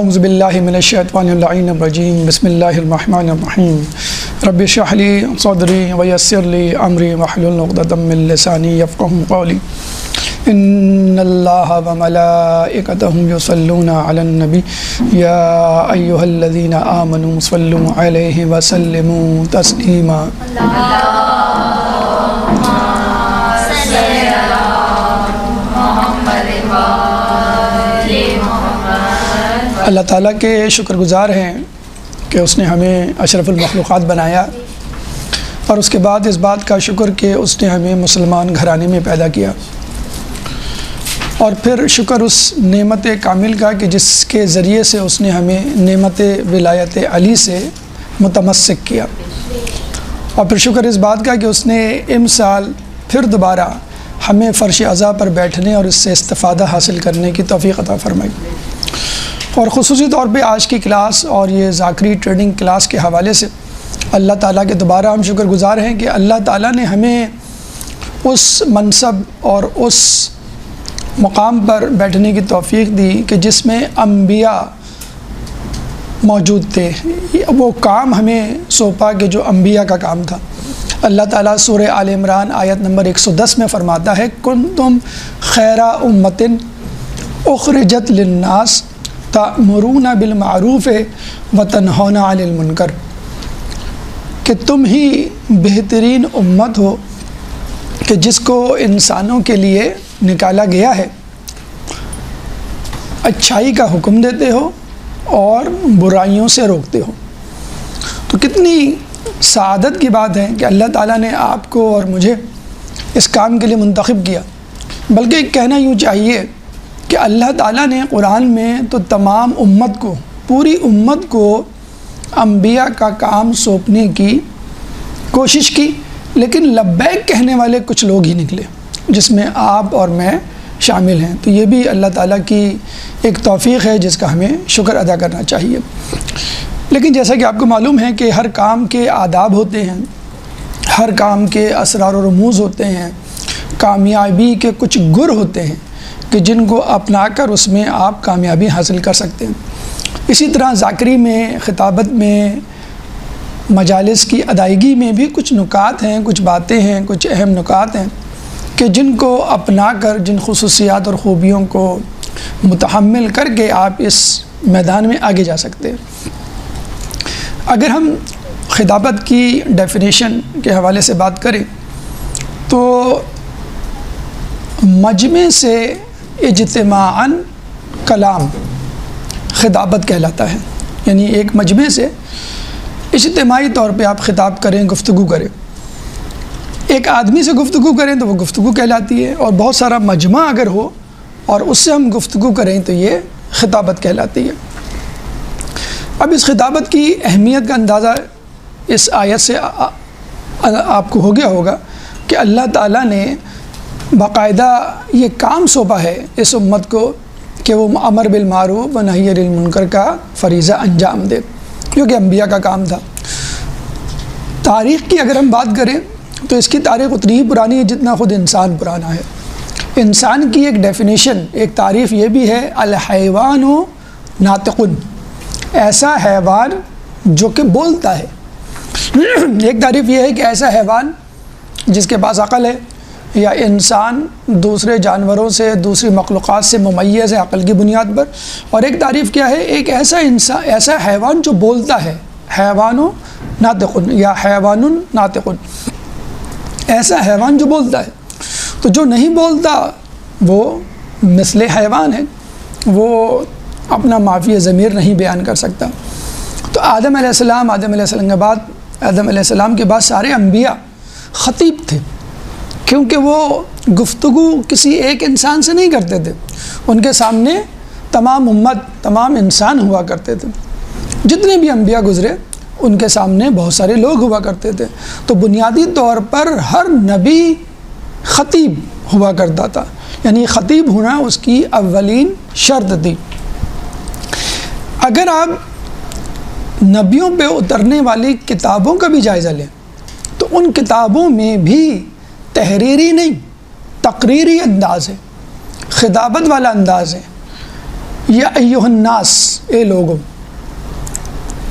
اعوذ باللہ من الشیطان اللعین الرجیم بسم اللہ الرحمن الرحیم رب اشرح لی صدری ویسر لی امری واحلل عقدۃ من لسانی یفقهوا قولی ان اللہ وملائکتہ یصلون علی النبی یا ایہا الذین آمنوا صلوا علیہ وسلموا تسلیما اللہ تعالیٰ کے شکر گزار ہیں کہ اس نے ہمیں اشرف المخلوقات بنایا، اور اس کے بعد اس بات کا شکر کہ اس نے ہمیں مسلمان گھرانے میں پیدا کیا، اور پھر شکر اس نعمت کامل کا کہ جس کے ذریعے سے اس نے ہمیں نعمت ولایت علی سے متمسک کیا، اور پھر شکر اس بات کا کہ اس نے امسال پھر دوبارہ ہمیں فرش عزا پر بیٹھنے اور اس سے استفادہ حاصل کرنے کی توفیق عطا فرمائی۔ اور خصوصی طور پہ آج کی کلاس اور یہ ذاکری ٹریننگ کلاس کے حوالے سے اللہ تعالیٰ کے دوبارہ ہم شکر گزار ہیں کہ اللہ تعالیٰ نے ہمیں اس منصب اور اس مقام پر بیٹھنے کی توفیق دی کہ جس میں انبیاء موجود تھے، وہ کام ہمیں سونپا کہ جو انبیاء کا کام تھا۔ اللہ تعالیٰ سورہ آل عمران آیت نمبر 110 میں فرماتا ہے کنتم خیر امۃ اخرجت للناس تأمرون بالمعروف وتنہون عن المنکر، کہ تم ہی بہترین امت ہو کہ جس کو انسانوں کے لیے نکالا گیا ہے، اچھائی کا حکم دیتے ہو اور برائیوں سے روکتے ہو۔ تو کتنی سعادت کی بات ہے کہ اللہ تعالیٰ نے آپ کو اور مجھے اس کام کے لیے منتخب کیا۔ بلکہ کہنا یوں چاہیے کہ اللہ تعالیٰ نے قرآن میں تو تمام امت کو، پوری امت کو انبیاء کا کام سونپنے کی کوشش کی، لیکن لبیک کہنے والے کچھ لوگ ہی نکلے، جس میں آپ اور میں شامل ہیں۔ تو یہ بھی اللہ تعالیٰ کی ایک توفیق ہے جس کا ہمیں شکر ادا کرنا چاہیے۔ لیکن جیسا کہ آپ کو معلوم ہے کہ ہر کام کے آداب ہوتے ہیں، ہر کام کے اسرار و رموز ہوتے ہیں، کامیابی کے کچھ گر ہوتے ہیں کہ جن کو اپنا کر اس میں آپ کامیابی حاصل کر سکتے ہیں۔ اسی طرح ذاکری میں، خطابت میں، مجالس کی ادائیگی میں بھی کچھ نکات ہیں، کچھ باتیں ہیں، کچھ اہم نکات ہیں کہ جن کو اپنا کر، جن خصوصیات اور خوبیوں کو متحمل کر کے آپ اس میدان میں آگے جا سکتے ہیں۔ اگر ہم خطابت کی ڈیفینیشن کے حوالے سے بات کریں تو مجمع سے اجتماعاً کلام خطابت کہلاتا ہے، یعنی ایک مجمع سے اجتماعی طور پہ آپ خطاب کریں، گفتگو کریں۔ ایک آدمی سے گفتگو کریں تو وہ گفتگو کہلاتی ہے، اور بہت سارا مجمع اگر ہو اور اس سے ہم گفتگو کریں تو یہ خطابت کہلاتی ہے۔ اب اس خطابت کی اہمیت کا اندازہ اس آیت سے آپ کو ہو گیا ہوگا کہ اللہ تعالیٰ نے باقاعدہ یہ کام سونپا ہے اس امت کو کہ وہ امر بالمعروف و نہی عن المنکر کا فریضہ انجام دے، جو کہ انبیاء کا کام تھا۔ تاریخ کی اگر ہم بات کریں تو اس کی تاریخ اتنی ہی پرانی ہے جتنا خود انسان پرانا ہے۔ انسان کی ایک ڈیفینیشن، ایک تعریف یہ بھی ہے الحیوان ناطق، ایسا حیوان جو کہ بولتا ہے۔ ایک تعریف یہ ہے کہ ایسا حیوان جس کے پاس عقل ہے، یا انسان دوسرے جانوروں سے، دوسری مخلوقات سے ممیز ہے عقل کی بنیاد پر۔ اور ایک تعریف کیا ہے، ایک ایسا حیوان جو بولتا ہے، حیوان ناطق یا حیوان ناطق، ایسا حیوان جو بولتا ہے۔ تو جو نہیں بولتا وہ مثل حیوان ہے، وہ اپنا معافی ضمیر نہیں بیان کر سکتا۔ تو آدم علیہ السلام آدم علیہ السلام کے بعد سارے انبیاء خطیب تھے، کیونکہ وہ گفتگو کسی ایک انسان سے نہیں کرتے تھے، ان کے سامنے تمام امت، تمام انسان ہوا کرتے تھے۔ جتنے بھی انبیاء گزرے ان کے سامنے بہت سارے لوگ ہوا کرتے تھے۔ تو بنیادی طور پر ہر نبی خطیب ہوا کرتا تھا، یعنی خطیب ہونا اس کی اولین شرط تھی۔ اگر آپ نبیوں پہ اترنے والی کتابوں کا بھی جائزہ لیں تو ان کتابوں میں بھی تحریری نہیں، تقریری انداز ہے، خطابت والا انداز ہے، یا ایھا الناس اے لوگوں،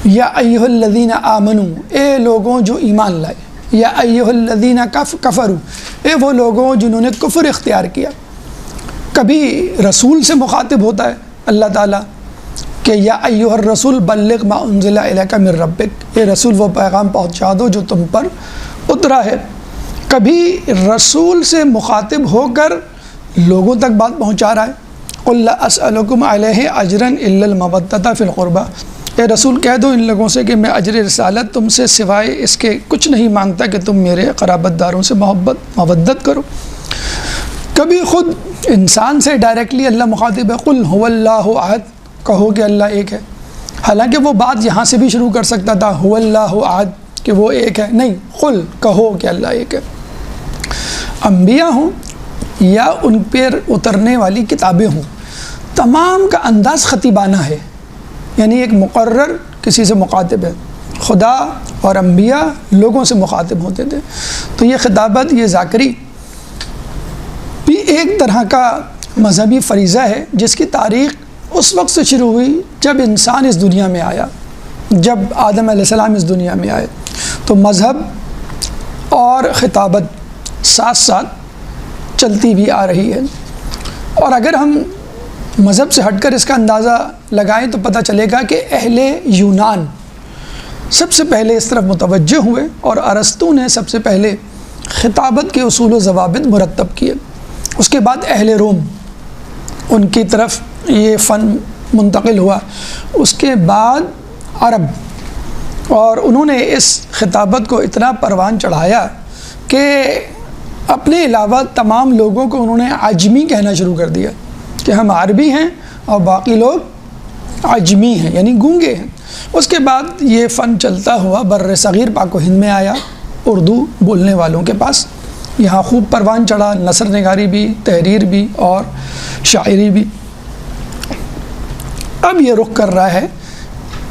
یا ایھا الذین آمنوا اے لوگوں جو ایمان لائے، یا ایھا الذین کفروا اے وہ لوگوں جنہوں نے کفر اختیار کیا۔ کبھی رسول سے مخاطب ہوتا ہے اللہ تعالیٰ کہ یا ایھا الرسول بلغ ما انزل الیک من ربک، اے رسول وہ پیغام پہنچا دو جو تم پر اترا ہے۔ کبھی رسول سے مخاطب ہو کر لوگوں تک بات پہنچا رہا ہے، قل لا اسألکم علیہ اجرا الا المودۃ فی القربى، اے رسول کہہ دو ان لوگوں سے کہ میں اجر رسالت تم سے سوائے اس کے کچھ نہیں مانگتا کہ تم میرے قرابت داروں سے مودت کرو۔ کبھی خود انسان سے ڈائریکٹلی اللہ مخاطب ہے، قل هو اللہ احد، کہو کہ اللہ ایک ہے۔ حالانکہ وہ بات یہاں سے بھی شروع کر سکتا تھا، هو اللہ احد کہ وہ ایک ہے، نہیں، قل کہو کہ اللہ ایک ہے۔ انبیاء ہوں یا ان پر اترنے والی کتابیں ہوں، تمام کا انداز خطیبانہ ہے، یعنی ایک مقرر کسی سے مخاطب ہے۔ خدا اور انبیاء لوگوں سے مخاطب ہوتے تھے، تو یہ خطابت، یہ ذاکری بھی ایک طرح کا مذہبی فریضہ ہے جس کی تاریخ اس وقت سے شروع ہوئی جب انسان اس دنیا میں آیا، جب آدم علیہ السلام اس دنیا میں آئے۔ تو مذہب اور خطابت ساتھ ساتھ چلتی بھی آ رہی ہے، اور اگر ہم مذہب سے ہٹ کر اس کا اندازہ لگائیں تو پتہ چلے گا کہ اہل یونان سب سے پہلے اس طرف متوجہ ہوئے، اور ارسطو نے سب سے پہلے خطابت کے اصول و ضوابط مرتب کیے۔ اس کے بعد اہل روم، ان کی طرف یہ فن منتقل ہوا، اس کے بعد عرب، اور انہوں نے اس خطابت کو اتنا پروان چڑھایا کہ اپنے علاوہ تمام لوگوں کو انہوں نے عجمی کہنا شروع کر دیا کہ ہم عربی ہیں اور باقی لوگ عجمی ہیں، یعنی گونگے ہیں۔ اس کے بعد یہ فن چلتا ہوا بر صغیر پاک و ہند میں آیا، اردو بولنے والوں کے پاس، یہاں خوب پروان چڑھا، نثر نگاری بھی، تحریر بھی اور شاعری بھی۔ اب یہ رخ کر رہا ہے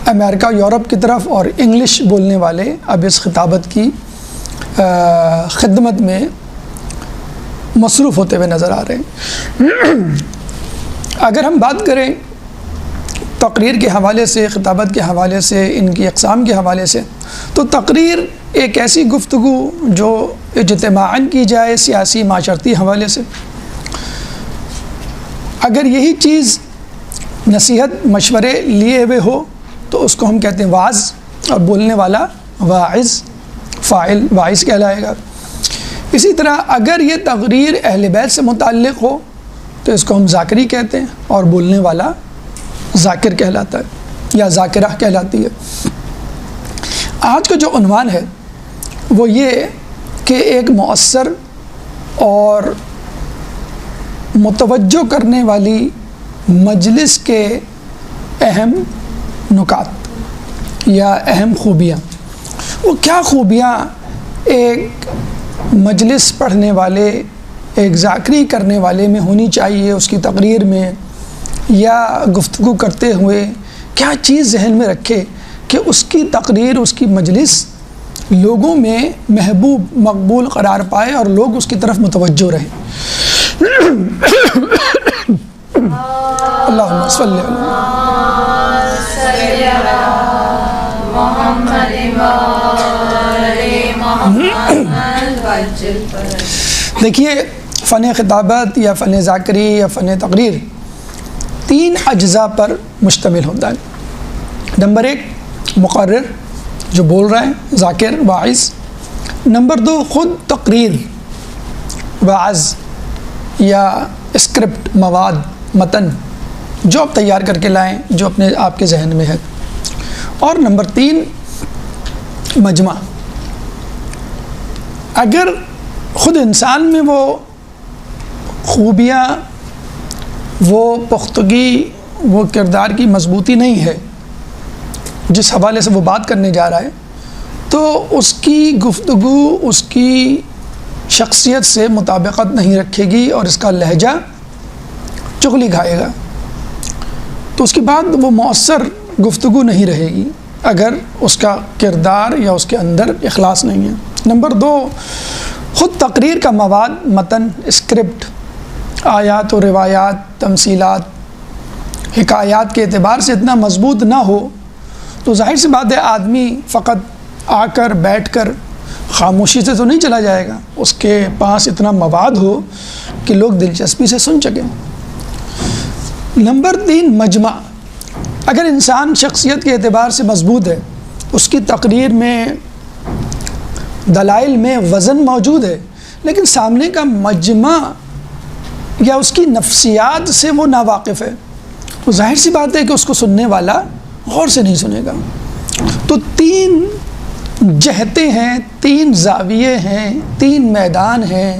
امریکہ یورپ کی طرف، اور انگلش بولنے والے اب اس خطابت کی خدمت میں مصروف ہوتے ہوئے نظر آ رہے ہیں۔ اگر ہم بات کریں تقریر کے حوالے سے، خطابت کے حوالے سے، ان کی اقسام کے حوالے سے، تو تقریر ایک ایسی گفتگو جو اجتماعاً کی جائے سیاسی معاشرتی حوالے سے، اگر یہی چیز نصیحت مشورے لیے ہوئے ہو تو اس کو ہم کہتے ہیں واعظ، اور بولنے والا واعظ، فاعل واعظ کہلائے گا۔ اسی طرح اگر یہ تقریر اہل بیت سے متعلق ہو تو اس کو ہم ذاکری کہتے ہیں، اور بولنے والا ذاکر کہلاتا ہے یا ذاکرہ کہلاتی ہے۔ آج کا جو عنوان ہے وہ یہ کہ ایک مؤثر اور متوجہ کرنے والی مجلس کے اہم نکات یا اہم خوبیاں۔ وہ کیا خوبیاں ایک مجلس پڑھنے والے، ایک ذاکری کرنے والے میں ہونی چاہیے، اس کی تقریر میں یا گفتگو کرتے ہوئے کیا چیز ذہن میں رکھے کہ اس کی تقریر، اس کی مجلس لوگوں میں محبوب مقبول قرار پائے اور لوگ اس کی طرف متوجہ رہیں۔ اللہم صلی دیکھیے، فن خطابت یا فن ذاکری یا فن تقریر 3 اجزاء پر مشتمل ہوتا ہے۔ نمبر 1 مقرر جو بول رہا ہے، ذاکر واعظ۔ نمبر 2 خود تقریر، واعظ یا اسکرپٹ، مواد، متن جو آپ تیار کر کے لائیں، جو اپنے آپ کے ذہن میں ہے۔ اور نمبر 3 مجمع۔ اگر خود انسان میں وہ خوبیاں، وہ پختگی، وہ کردار کی مضبوطی نہیں ہے جس حوالے سے وہ بات کرنے جا رہا ہے، تو اس کی گفتگو اس کی شخصیت سے مطابقت نہیں رکھے گی اور اس کا لہجہ چغلی کھائے گا، تو اس کے بعد وہ مؤثر گفتگو نہیں رہے گی اگر اس کا کردار یا اس کے اندر اخلاص نہیں ہے۔ نمبر 2 خود تقریر کا مواد، متن، اسکرپٹ، آیات و روایات، تمثیلات، حکایات کے اعتبار سے اتنا مضبوط نہ ہو تو ظاہر سی بات ہے آدمی فقط آ کر بیٹھ کر خاموشی سے تو نہیں چلا جائے گا، اس کے پاس اتنا مواد ہو کہ لوگ دلچسپی سے سن سکیں۔ نمبر 3، مجمع۔ اگر انسان شخصیت کے اعتبار سے مضبوط ہے، اس کی تقریر میں دلائل میں وزن موجود ہے، لیکن سامنے کا مجمع یا اس کی نفسیات سے وہ ناواقف ہے، تو ظاہر سی بات ہے کہ اس کو سننے والا غور سے نہیں سنے گا۔ تو 3 جہتیں ہیں، 3 زاویے ہیں، 3 میدان ہیں،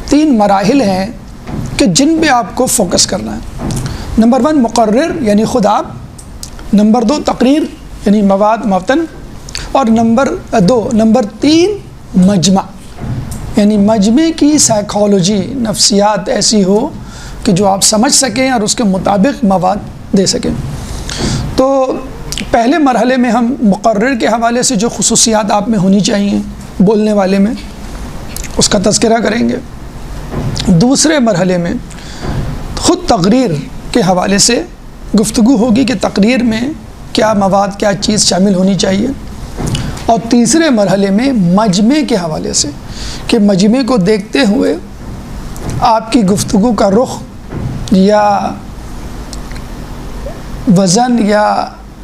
3 مراحل ہیں کہ جن پہ آپ کو فوکس کرنا ہے۔ نمبر 1 مقرر یعنی خود آپ، نمبر 2 تقریر یعنی مواد متن، اور نمبر 3 مجمع یعنی مجمع کی سائیکالوجی، نفسیات ایسی ہو کہ جو آپ سمجھ سکیں اور اس کے مطابق مواد دے سکیں۔ تو پہلے مرحلے میں ہم مقرر کے حوالے سے جو خصوصیات آپ میں ہونی چاہیے بولنے والے میں، اس کا تذکرہ کریں گے۔ دوسرے مرحلے میں خود تقریر کے حوالے سے گفتگو ہوگی کہ تقریر میں کیا مواد، کیا چیز شامل ہونی چاہیے۔ اور تیسرے مرحلے میں مجمع کے حوالے سے کہ مجمع کو دیکھتے ہوئے آپ کی گفتگو کا رخ یا وزن یا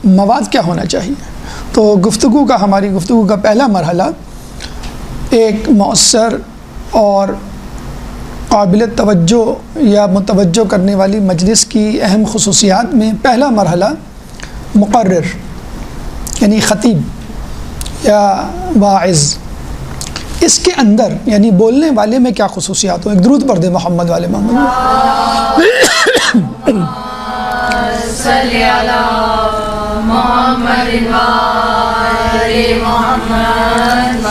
مواد کیا ہونا چاہیے۔ تو ہماری گفتگو کا پہلا مرحلہ ایک مؤثر اور قابل توجہ یا متوجہ کرنے والی مجلس کی اہم خصوصیات میں پہلا مرحلہ مقرر یعنی خطیب یا واعظ، اس کے اندر یعنی بولنے والے میں کیا خصوصیات ہوں۔ ایک درود پڑھ دیں محمد والے محمد۔ صلی علی محمد وآل محمد۔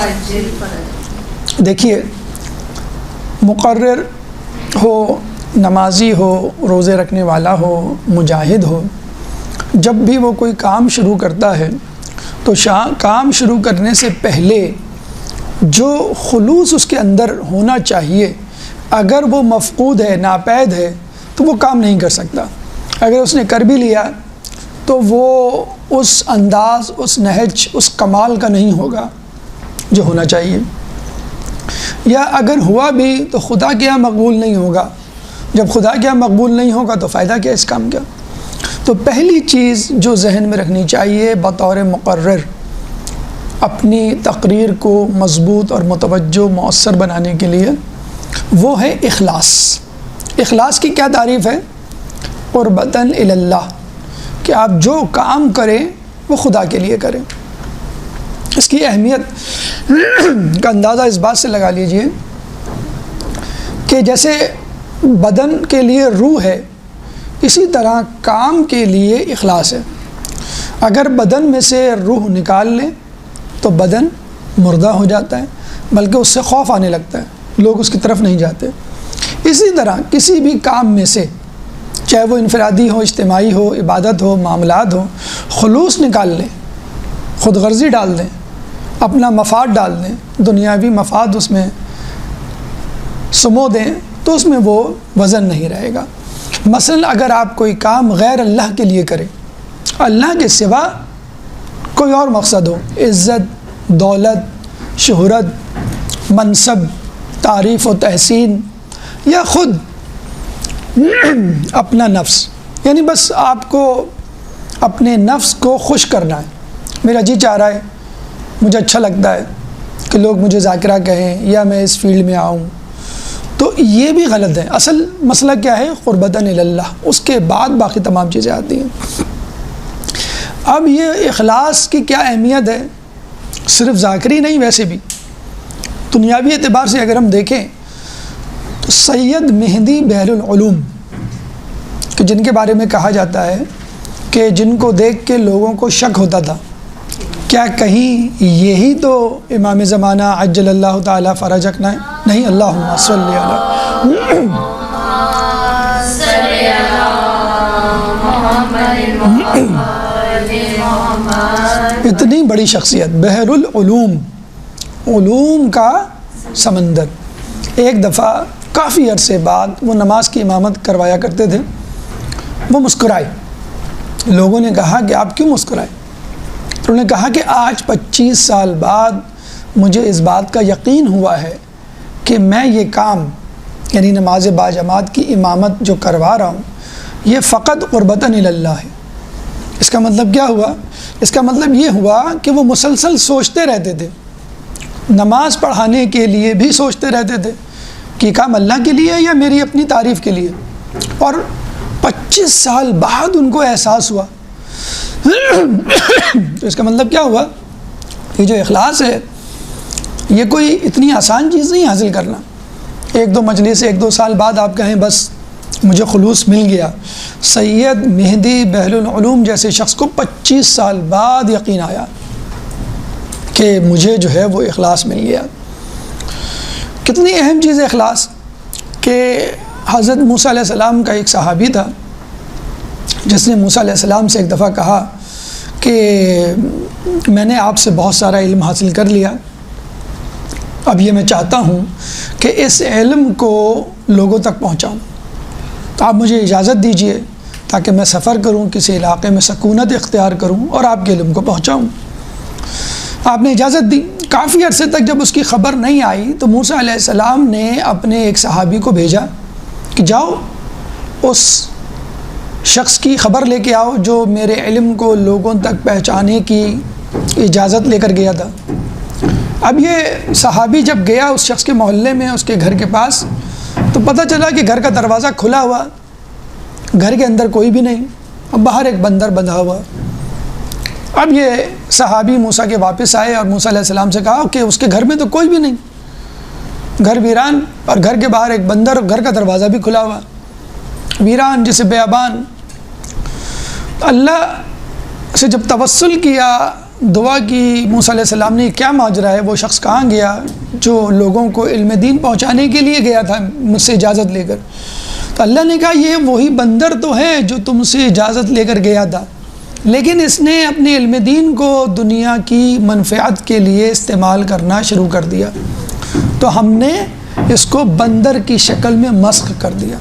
دیکھیے، مقرر ہو، نمازی ہو، روزے رکھنے والا ہو، مجاہد ہو، جب بھی وہ کوئی کام شروع کرتا ہے تو کام شروع کرنے سے پہلے جو خلوص اس کے اندر ہونا چاہیے، اگر وہ مفقود ہے، ناپید ہے، تو وہ کام نہیں کر سکتا۔ اگر اس نے کر بھی لیا تو وہ اس انداز، اس نہج، اس کمال کا نہیں ہوگا جو ہونا چاہیے، یا اگر ہوا بھی تو خدا کے یہاں مقبول نہیں ہوگا۔ جب خدا کے یہاں مقبول نہیں ہوگا تو فائدہ کیا اس کام کا۔ تو پہلی چیز جو ذہن میں رکھنی چاہیے بطور مقرر اپنی تقریر کو مضبوط اور متوجہ مؤثر بنانے کے لیے، وہ ہے اخلاص۔ اخلاص کی کیا تعریف ہے؟ قربتاً الی اللہ، کہ آپ جو کام کریں وہ خدا کے لیے کریں۔ اس کی اہمیت کا اندازہ اس بات سے لگا لیجئے کہ جیسے بدن کے لیے روح ہے، اسی طرح کام کے لیے اخلاص ہے۔ اگر بدن میں سے روح نکال لیں تو بدن مردہ ہو جاتا ہے، بلکہ اس سے خوف آنے لگتا ہے، لوگ اس کی طرف نہیں جاتے۔ اسی طرح کسی بھی کام میں سے، چاہے وہ انفرادی ہو، اجتماعی ہو، عبادت ہو، معاملات ہو، خلوص نکال لیں، خود غرضی ڈال دیں، اپنا مفاد ڈال دیں، دنیاوی مفاد اس میں سمو دیں، تو اس میں وہ وزن نہیں رہے گا۔ مثلا اگر آپ کوئی کام غیر اللہ کے لیے کریں، اللہ کے سوا کوئی اور مقصد ہو، عزت، دولت، شہرت، منصب، تعریف و تحسین، یا خود اپنا نفس، یعنی بس آپ کو اپنے نفس کو خوش کرنا ہے، میرا جی چاہ رہا ہے، مجھے اچھا لگتا ہے کہ لوگ مجھے ذاکرہ کہیں یا میں اس فیلڈ میں آؤں، تو یہ بھی غلط ہے۔ اصل مسئلہ کیا ہے؟ قربتاً الی اللہ، اس کے بعد باقی تمام چیزیں آتی ہیں۔ اب یہ اخلاص کی کیا اہمیت ہے؟ صرف ذاکری نہیں، ویسے بھی دنیاوی اعتبار سے اگر ہم دیکھیں تو سید مہدی بحر العلوم، کہ جن کے بارے میں کہا جاتا ہے کہ جن کو دیکھ کے لوگوں کو شک ہوتا تھا، کیا کہیں یہی تو امام زمانہ عجل اللہ تعالیٰ فرجک نہ ہے؟ نہیں، اللہم صلی علی اتنی بڑی شخصیت، بحر العلوم، علوم کا سمندر۔ ایک دفعہ کافی عرصے بعد وہ نماز کی امامت کروایا کرتے تھے، وہ مسکرائے لوگوں نے کہا کہ آپ کیوں مسکرائے؟ تو انہوں نے کہا کہ آج 25 سال بعد مجھے اس بات کا یقین ہوا ہے کہ میں یہ کام یعنی نماز باجماعت کی امامت جو کروا رہا ہوں یہ فقط قربتاً اللہ ہے۔ اس کا مطلب کیا ہوا؟ اس کا مطلب یہ ہوا کہ وہ مسلسل سوچتے رہتے تھے، نماز پڑھانے کے لیے بھی سوچتے رہتے تھے کہ کام اللہ کے لیے یا میری اپنی تعریف کے لیے، اور 25 سال بعد ان کو احساس ہوا۔ تو اس کا مطلب کیا ہوا؟ یہ جو اخلاص ہے یہ کوئی اتنی آسان چیز نہیں حاصل کرنا۔ ایک دو مجلس 1-2 سال بعد آپ کہیں بس مجھے خلوص مل گیا۔ سید مہدی بحر العلوم جیسے شخص کو 25 سال بعد یقین آیا کہ مجھے جو ہے وہ اخلاص مل گیا۔ کتنی اہم چیز ہے اخلاص کہ حضرت موسیٰ علیہ السلام کا ایک صحابی تھا جس نے موسیٰ علیہ السلام سے ایک دفعہ کہا کہ میں نے آپ سے بہت سارا علم حاصل کر لیا، اب یہ میں چاہتا ہوں کہ اس علم کو لوگوں تک پہنچاؤں، تو آپ مجھے اجازت دیجئے تاکہ میں سفر کروں، کسی علاقے میں سکونت اختیار کروں اور آپ کے علم کو پہنچاؤں۔ آپ نے اجازت دی۔ کافی عرصے تک جب اس کی خبر نہیں آئی تو موسیٰ علیہ السلام نے اپنے ایک صحابی کو بھیجا کہ جاؤ اس شخص کی خبر لے کے آؤ جو میرے علم کو لوگوں تک پہنچانے کی اجازت لے کر گیا تھا۔ اب یہ صحابی جب گیا اس شخص کے محلے میں، اس کے گھر کے پاس، تو پتہ چلا کہ گھر کا دروازہ کھلا ہوا، گھر کے اندر کوئی بھی نہیں، اب باہر ایک بندر بندھا ہوا۔ اب یہ صحابی موسیٰ کے واپس آئے اور موسیٰ علیہ السلام سے کہا کہ اس کے گھر میں تو کوئی بھی نہیں، گھر ویران، اور گھر کے باہر ایک بندر، گھر کا دروازہ بھی کھلا ہوا، ویران جسے بیابان۔ اللہ سے جب توسل کیا، دعا کی موسیٰ علیہ السلام نے، کیا ماجرا ہے، وہ شخص کہاں گیا جو لوگوں کو علم دین پہنچانے کے لیے گیا تھا مجھ سے اجازت لے کر؟ تو اللہ نے کہا یہ وہی بندر تو ہے جو تم سے اجازت لے کر گیا تھا، لیکن اس نے اپنے علم دین کو دنیا کی منفعت کے لیے استعمال کرنا شروع کر دیا، تو ہم نے اس کو بندر کی شکل میں مسخ کر دیا۔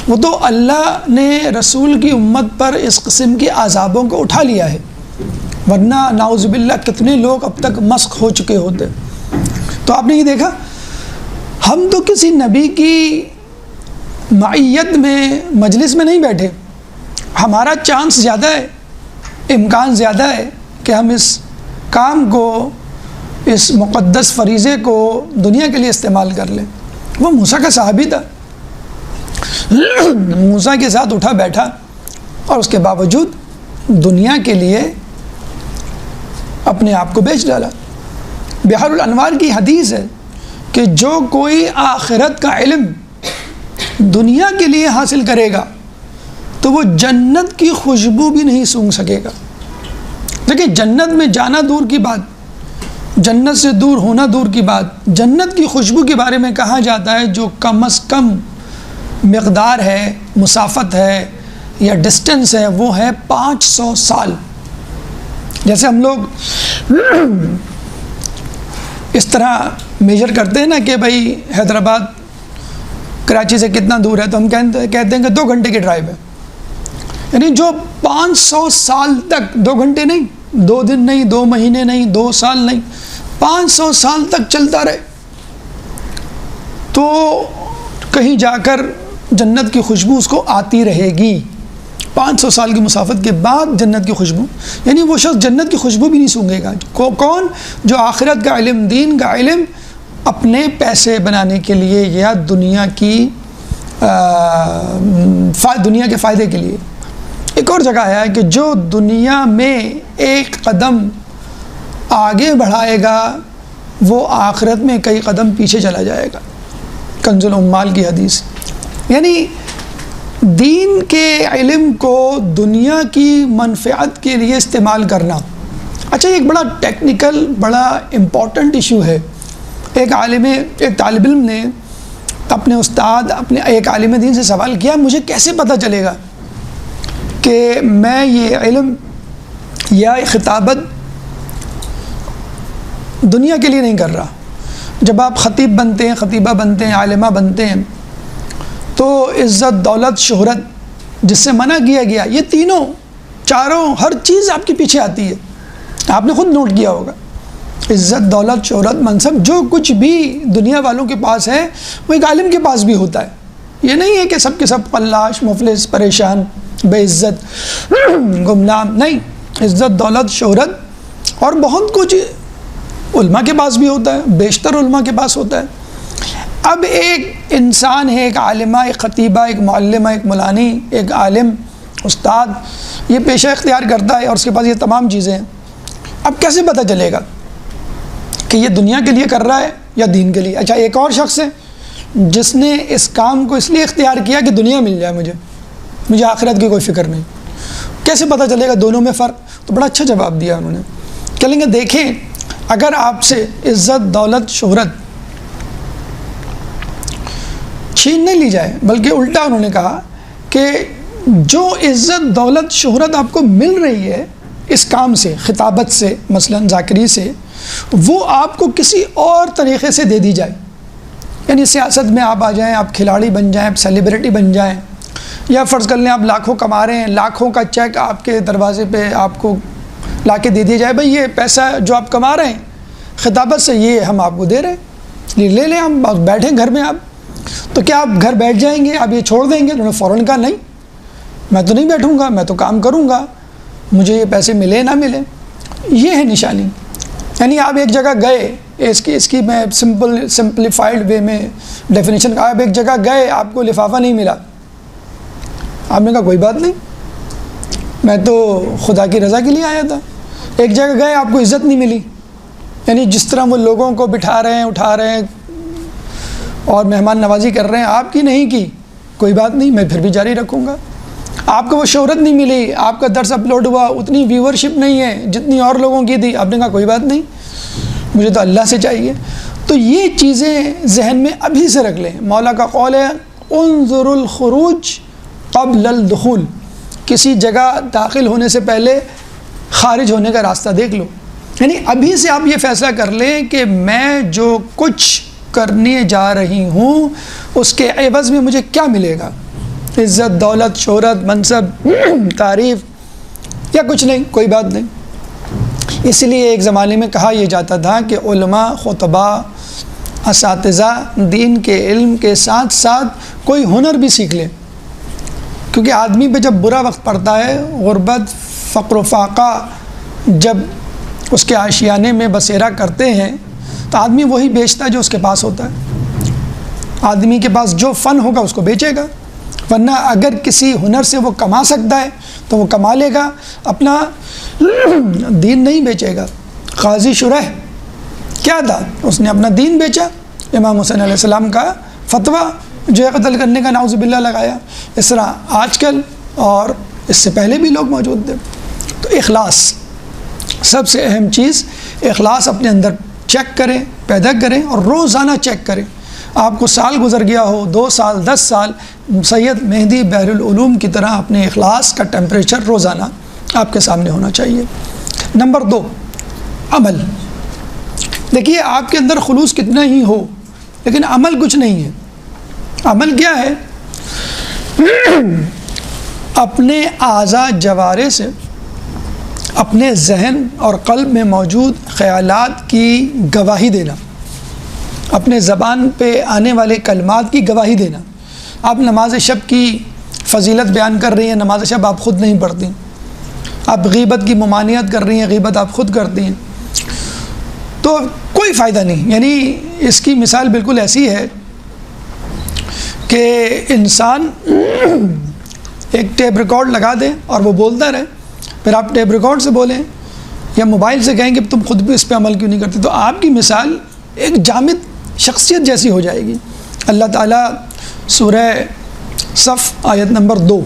وہ تو اللہ نے رسول کی امت پر اس قسم کے عذابوں کو اٹھا لیا ہے، ورنہ نعوذ باللہ کتنے لوگ اب تک مسخ ہو چکے ہوتے۔ تو آپ نے یہ دیکھا، ہم تو کسی نبی کی معیت میں مجلس میں نہیں بیٹھے، ہمارا چانس زیادہ ہے، امکان زیادہ ہے کہ ہم اس کام کو، اس مقدس فریضے کو دنیا کے لیے استعمال کر لیں۔ وہ موسیٰ کا صحابی تھا، موسیٰ کے ساتھ اٹھا بیٹھا، اور اس کے باوجود دنیا کے لیے اپنے آپ کو بیچ ڈالا۔ بحر الانوار کی حدیث ہے کہ جو کوئی آخرت کا علم دنیا کے لیے حاصل کرے گا تو وہ جنت کی خوشبو بھی نہیں سونگھ سکے گا۔ دیکھیں، جنت میں جانا دور کی بات، جنت سے دور ہونا دور کی بات، جنت کی خوشبو کے بارے میں کہا جاتا ہے جو کم از کم مقدار ہے، مسافت ہے یا ڈسٹنس ہے، وہ ہے 500 سال۔ جیسے ہم لوگ اس طرح میجر کرتے ہیں نا کہ بھائی حیدرآباد کراچی سے کتنا دور ہے، تو ہم کہتے ہیں کہ 2 گھنٹے کی ڈرائیو ہے، یعنی جو 500 سال تک، 2 گھنٹے نہیں، 2 دن نہیں، 2 مہینے نہیں، 2 سال نہیں، 500 سال تک چلتا رہے، تو کہیں جا کر جنت کی خوشبو اس کو آتی رہے گی۔ 500 سال کی مسافت کے بعد جنت کی خوشبو، یعنی وہ شخص جنت کی خوشبو بھی نہیں سونگے گا۔ کون؟ جو آخرت کا علم، دین کا علم اپنے پیسے بنانے کے لیے یا دنیا کے فائدے کے لیے۔ ایک اور جگہ ہے کہ جو دنیا میں ایک قدم آگے بڑھائے گا وہ آخرت میں کئی قدم پیچھے چلا جائے گا۔ کنز العمال کی حدیث، یعنی دین کے علم کو دنیا کی منفعت کے لیے استعمال کرنا۔ اچھا، ایک بڑا ٹیکنیکل، بڑا امپورٹنٹ ایشو ہے۔ ایک طالب علم نے اپنے استاد، ایک عالم دین سے سوال کیا، مجھے کیسے پتہ چلے گا کہ میں یہ علم یا خطابت دنیا کے لیے نہیں کر رہا؟ جب آپ خطیب بنتے ہیں، خطیبہ بنتے ہیں، عالمہ بنتے ہیں، تو عزت، دولت، شہرت جس سے منع کیا گیا، یہ تینوں چاروں ہر چیز آپ کے پیچھے آتی ہے. آپ نے خود نوٹ کیا ہوگا, عزت, دولت, شہرت, منصب, جو کچھ بھی دنیا والوں کے پاس ہے وہ ایک عالم کے پاس بھی ہوتا ہے. یہ نہیں ہے کہ سب کے سب قلاش, مفلس, پریشان, بے عزت, گمنام. نہیں, عزت, دولت, شہرت اور بہت کچھ علماء کے پاس بھی ہوتا ہے, بیشتر علماء کے پاس ہوتا ہے. اب ایک انسان ہے, ایک عالمہ, ایک خطیبہ, ایک معلمہ, ایک مولانی, ایک عالم, استاد, یہ پیشہ اختیار کرتا ہے اور اس کے پاس یہ تمام چیزیں ہیں. اب کیسے پتہ چلے گا کہ یہ دنیا کے لیے کر رہا ہے یا دین کے لیے؟ اچھا, ایک اور شخص ہے جس نے اس کام کو اس لیے اختیار کیا کہ دنیا مل جائے, مجھے آخرت کی کوئی فکر نہیں. کیسے پتہ چلے گا دونوں میں فرق؟ تو بڑا اچھا جواب دیا انہوں نے. کہیں گے دیکھیں, اگر آپ سے عزت, دولت, شہرت چھین نہیں لی جائے, بلکہ الٹا انہوں نے کہا کہ جو عزت, دولت, شہرت آپ کو مل رہی ہے اس کام سے, خطابت سے, مثلا ذاکری سے, وہ آپ کو کسی اور طریقے سے دے دی جائے. یعنی سیاست میں آپ آ جائیں, آپ کھلاڑی بن جائیں, آپ سیلیبریٹی بن جائیں, یا فرض کر لیں آپ لاکھوں کما رہے ہیں, لاکھوں کا چیک آپ کے دروازے پہ آپ کو لا کے دے دیا جائے, بھائی یہ پیسہ جو آپ کما رہے ہیں خطابت سے یہ ہم آپ کو دے رہے ہیں, یہ لے لیں, ہم بیٹھیں گھر میں. آپ تو کیا آپ گھر بیٹھ جائیں گے, آپ یہ چھوڑ دیں گے؟ انہوں نے فوراً کہا نہیں, میں تو نہیں بیٹھوں گا, میں تو کام کروں گا, مجھے یہ پیسے ملے نہ ملے. یہ ہے نشانی. یعنی آپ ایک جگہ گئے, اس کی میں سمپلیفائڈ وے میں ڈیفینیشن, آپ ایک جگہ گئے, آپ کو لفافہ نہیں ملا, آپ نے کہا کوئی بات نہیں, میں تو خدا کی رضا کے لیے آیا تھا. ایک جگہ گئے, آپ کو عزت نہیں ملی, یعنی جس طرح وہ لوگوں کو بٹھا رہے ہیں, اٹھا رہے ہیں اور مہمان نوازی کر رہے ہیں, آپ کی نہیں کی, کوئی بات نہیں, میں پھر بھی جاری رکھوں گا. آپ کو وہ شہرت نہیں ملی, آپ کا درس اپلوڈ ہوا, اتنی ویورشپ نہیں ہے جتنی اور لوگوں کی تھی, آپ نے کہا کوئی بات نہیں, مجھے تو اللہ سے چاہیے. تو یہ چیزیں ذہن میں ابھی سے رکھ لیں. مولا کا قول ہے انظر الخروج قبل الدخول, کسی جگہ داخل ہونے سے پہلے خارج ہونے کا راستہ دیکھ لو. یعنی ابھی سے آپ یہ فیصلہ کر لیں کہ میں جو کچھ کرنے جا رہی ہوں اس کے عوض میں مجھے کیا ملے گا, عزت, دولت, شہرت, منصب, تعریف, یا کچھ نہیں, کوئی بات نہیں. اس لیے ایک زمانے میں کہا یہ جاتا تھا کہ علماء, خطباء, اساتذہ دین کے علم کے ساتھ ساتھ کوئی ہنر بھی سیکھ لیں, کیونکہ آدمی پہ جب برا وقت پڑتا ہے, غربت, فقر و فاقہ جب اس کے آشیانے میں بسیرا کرتے ہیں, تو آدمی وہی بیچتا ہے جو اس کے پاس ہوتا ہے. آدمی کے پاس جو فن ہوگا اس کو بیچے گا, ورنہ اگر کسی ہنر سے وہ کما سکتا ہے تو وہ کما لے گا, اپنا دین نہیں بیچے گا. قاضی شرح کیا تھا, اس نے اپنا دین بیچا, امام حسین علیہ السلام کا فتویٰ جو ہے قتل کرنے کا نعوذ باللہ لگایا. اس طرح آج کل اور اس سے پہلے بھی لوگ موجود تھے. تو اخلاص سب سے اہم چیز, اخلاص اپنے اندر چیک کریں, پیدا کریں اور روزانہ چیک کریں. آپ کو سال گزر گیا ہو, 2 سال, 10 سال, سید مہدی بحر العلوم کی طرح اپنے اخلاص کا ٹیمپریچر روزانہ آپ کے سامنے ہونا چاہیے. نمبر 2, عمل. دیکھیے آپ کے اندر خلوص کتنا ہی ہو لیکن عمل کچھ نہیں ہے. عمل کیا ہے؟ اپنے اعضاء جوارح سے اپنے ذہن اور قلب میں موجود خیالات کی گواہی دینا, اپنے زبان پہ آنے والے کلمات کی گواہی دینا. آپ نماز شب کی فضیلت بیان کر رہی ہیں, نماز شب آپ خود نہیں پڑھتی. آپ غیبت کی ممانعت کر رہی ہیں, غیبت آپ خود کرتی ہیں, تو کوئی فائدہ نہیں. یعنی اس کی مثال بالکل ایسی ہے کہ انسان ایک ٹیپ ریکارڈ لگا دے اور وہ بولتا رہے, پھر آپ ٹیپ ریکارڈ سے بولیں یا موبائل سے کہیں کہ تم خود بھی اس پہ عمل کیوں نہیں کرتے, تو آپ کی مثال ایک جامد شخصیت جیسی ہو جائے گی. اللہ تعالیٰ سورہ صف آیت نمبر 2,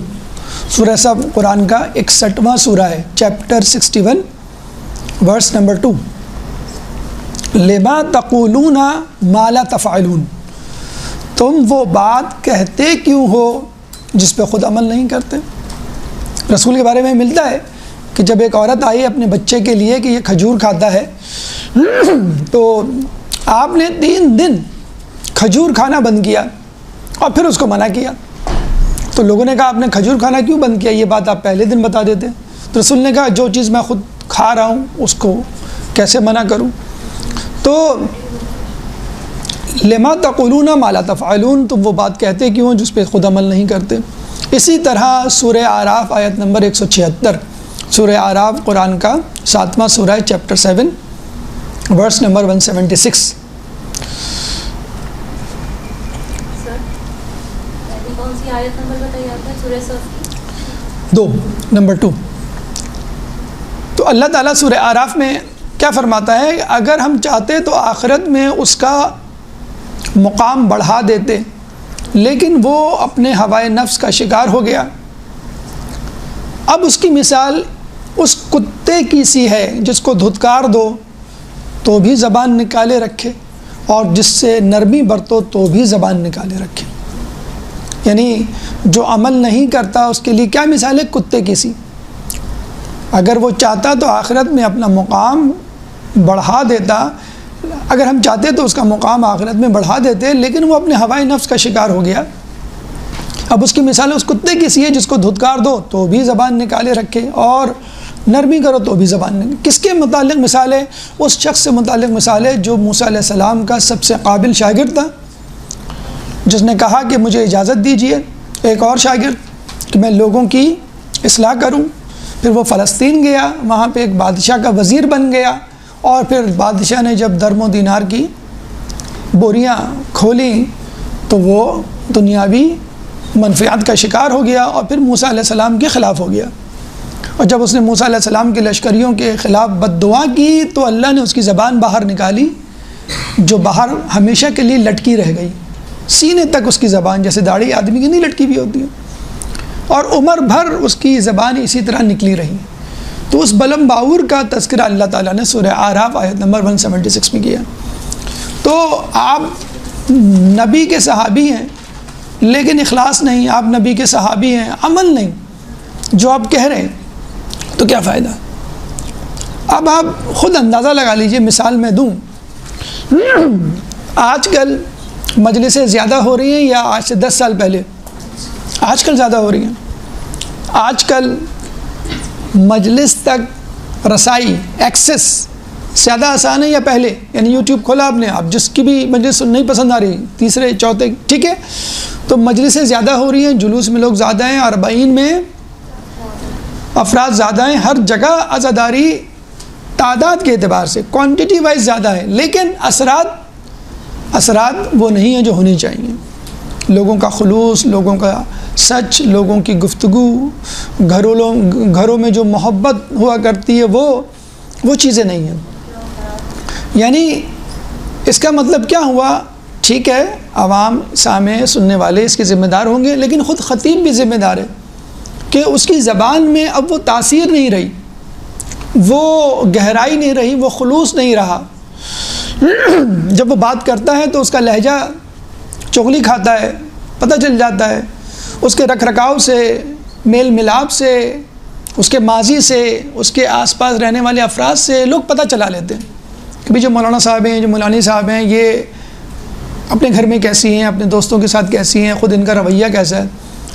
سورہ صف قرآن کا 61واں سورہ ہے, چیپٹر 61 ورس نمبر 2, لما تقولون ما لا تفعلون, تم وہ بات کہتے کیوں ہو جس پہ خود عمل نہیں کرتے. رسول کے بارے میں ملتا ہے کہ جب ایک عورت آئی اپنے بچے کے لیے کہ یہ کھجور کھاتا ہے, تو آپ نے 3 دن کھجور کھانا بند کیا اور پھر اس کو منع کیا. تو لوگوں نے کہا آپ نے کھجور کھانا کیوں بند کیا, یہ بات آپ پہلے دن بتا دیتے. تو رسول نے کہا جو چیز میں خود کھا رہا ہوں اس کو کیسے منع کروں؟ تو لما تقولون ما لا تفعلون، تم وہ بات کہتے کیوں جس پہ خود عمل نہیں کرتے۔ اسی طرح سورہ اعراف آیت نمبر 176، سورہ اعراف قرآن کا 7واں سورہ ہے، چیپٹر 7 ورس نمبر 176۔ کون سی آیت نمبر بتائیے آپ نے؟ سورہ صف کی 2 نمبر 2۔ تو اللہ تعالیٰ سورہ اعراف میں کیا فرماتا ہے؟ اگر ہم چاہتے تو آخرت میں اس کا مقام بڑھا دیتے، لیکن وہ اپنے ہوائے نفس کا شکار ہو گیا۔ اب اس کی مثال اس کتے کی سی ہے جس کو دھتکار دو تو بھی زبان نکالے رکھے، اور جس سے نرمی برتو تو بھی زبان نکالے رکھے۔ یعنی جو عمل نہیں کرتا اس کے لیے کیا مثال ہے؟ کتے کی سی۔ اگر وہ چاہتا تو آخرت میں اپنا مقام بڑھا دیتا، اگر ہم چاہتے تو اس کا مقام آخرت میں بڑھا دیتے، لیکن وہ اپنے ہوائے نفس کا شکار ہو گیا۔ اب اس کی مثال اس کتے کی سی ہے جس کو دھتکار دو تو بھی زبان نکالے رکھے، اور نرمی کرو تو بھی زبان نکالے۔ کس کے متعلق مثال ہے؟ اس شخص سے متعلق مثال ہے جو موسیٰ علیہ السلام کا سب سے قابل شاگرد تھا، جس نے کہا کہ مجھے اجازت دیجیے ایک اور شاگرد کہ میں لوگوں کی اصلاح کروں۔ پھر وہ فلسطین گیا، وہاں پہ ایک بادشاہ کا وزیر بن گیا، اور پھر بادشاہ نے جب درم و دینار کی بوریاں کھولیں تو وہ دنیاوی منفعت کا شکار ہو گیا، اور پھر موسیٰ علیہ السلام کے خلاف ہو گیا۔ اور جب اس نے موسیٰ علیہ السلام کے لشکریوں کے خلاف بد دعا کی تو اللہ نے اس کی زبان باہر نکالی، جو باہر ہمیشہ کے لیے لٹکی رہ گئی، سینے تک اس کی زبان، جیسے داڑھی آدمی کی نہیں لٹکی ہوئی ہوتی ہے، اور عمر بھر اس کی زبان اسی طرح نکلی رہی۔ تو اس بلم باور کا تذکرہ اللہ تعالیٰ نے سورہ اعراف آیت نمبر 176 میں کیا۔ تو آپ نبی کے صحابی ہیں لیکن اخلاص نہیں، آپ نبی کے صحابی ہیں عمل نہیں، جو آپ کہہ رہے ہیں تو کیا فائدہ؟ اب آپ خود اندازہ لگا لیجئے، مثال میں دوں، آج کل مجلسیں زیادہ ہو رہی ہیں یا آج سے 10 سال پہلے؟ آج کل زیادہ ہو رہی ہیں۔ آج کل مجلس تک رسائی، ایکسس زیادہ آسان ہے یا پہلے؟ یعنی یوٹیوب کھولا آپ نے، آپ جس کی بھی مجلس نہیں پسند آ رہی، تیسرے چوتھے، ٹھیک ہے، تو مجلسیں زیادہ ہو رہی ہیں، جلوس میں لوگ زیادہ ہیں، اربعین میں افراد زیادہ ہیں، ہر جگہ عزاداری تعداد کے اعتبار سے کوانٹٹی وائز زیادہ ہے، لیکن اثرات وہ نہیں ہیں جو ہونی چاہیے۔ لوگوں کا خلوص، لوگوں کا سچ، لوگوں کی گفتگو، گھروں میں جو محبت ہوا کرتی ہے وہ چیزیں نہیں ہیں۔ یعنی اس کا مطلب کیا ہوا؟ ٹھیک ہے، عوام، سامع، سننے والے اس کے ذمہ دار ہوں گے، لیکن خود خطیب بھی ذمہ دار ہے کہ اس کی زبان میں اب وہ تاثیر نہیں رہی، وہ گہرائی نہیں رہی، وہ خلوص نہیں رہا۔ جب وہ بات کرتا ہے تو اس کا لہجہ چغلی کھاتا ہے، پتہ چل جاتا ہے، اس کے رکھ رکھاؤ سے، میل ملاپ سے، اس کے ماضی سے، اس کے آس پاس رہنے والے افراد سے لوگ پتہ چلا لیتے ہیں کہ بھی جو مولانا صاحب ہیں، جو مولانی صاحب ہیں، یہ اپنے گھر میں کیسی ہیں، اپنے دوستوں کے ساتھ کیسی ہیں، خود ان کا رویہ کیسا ہے۔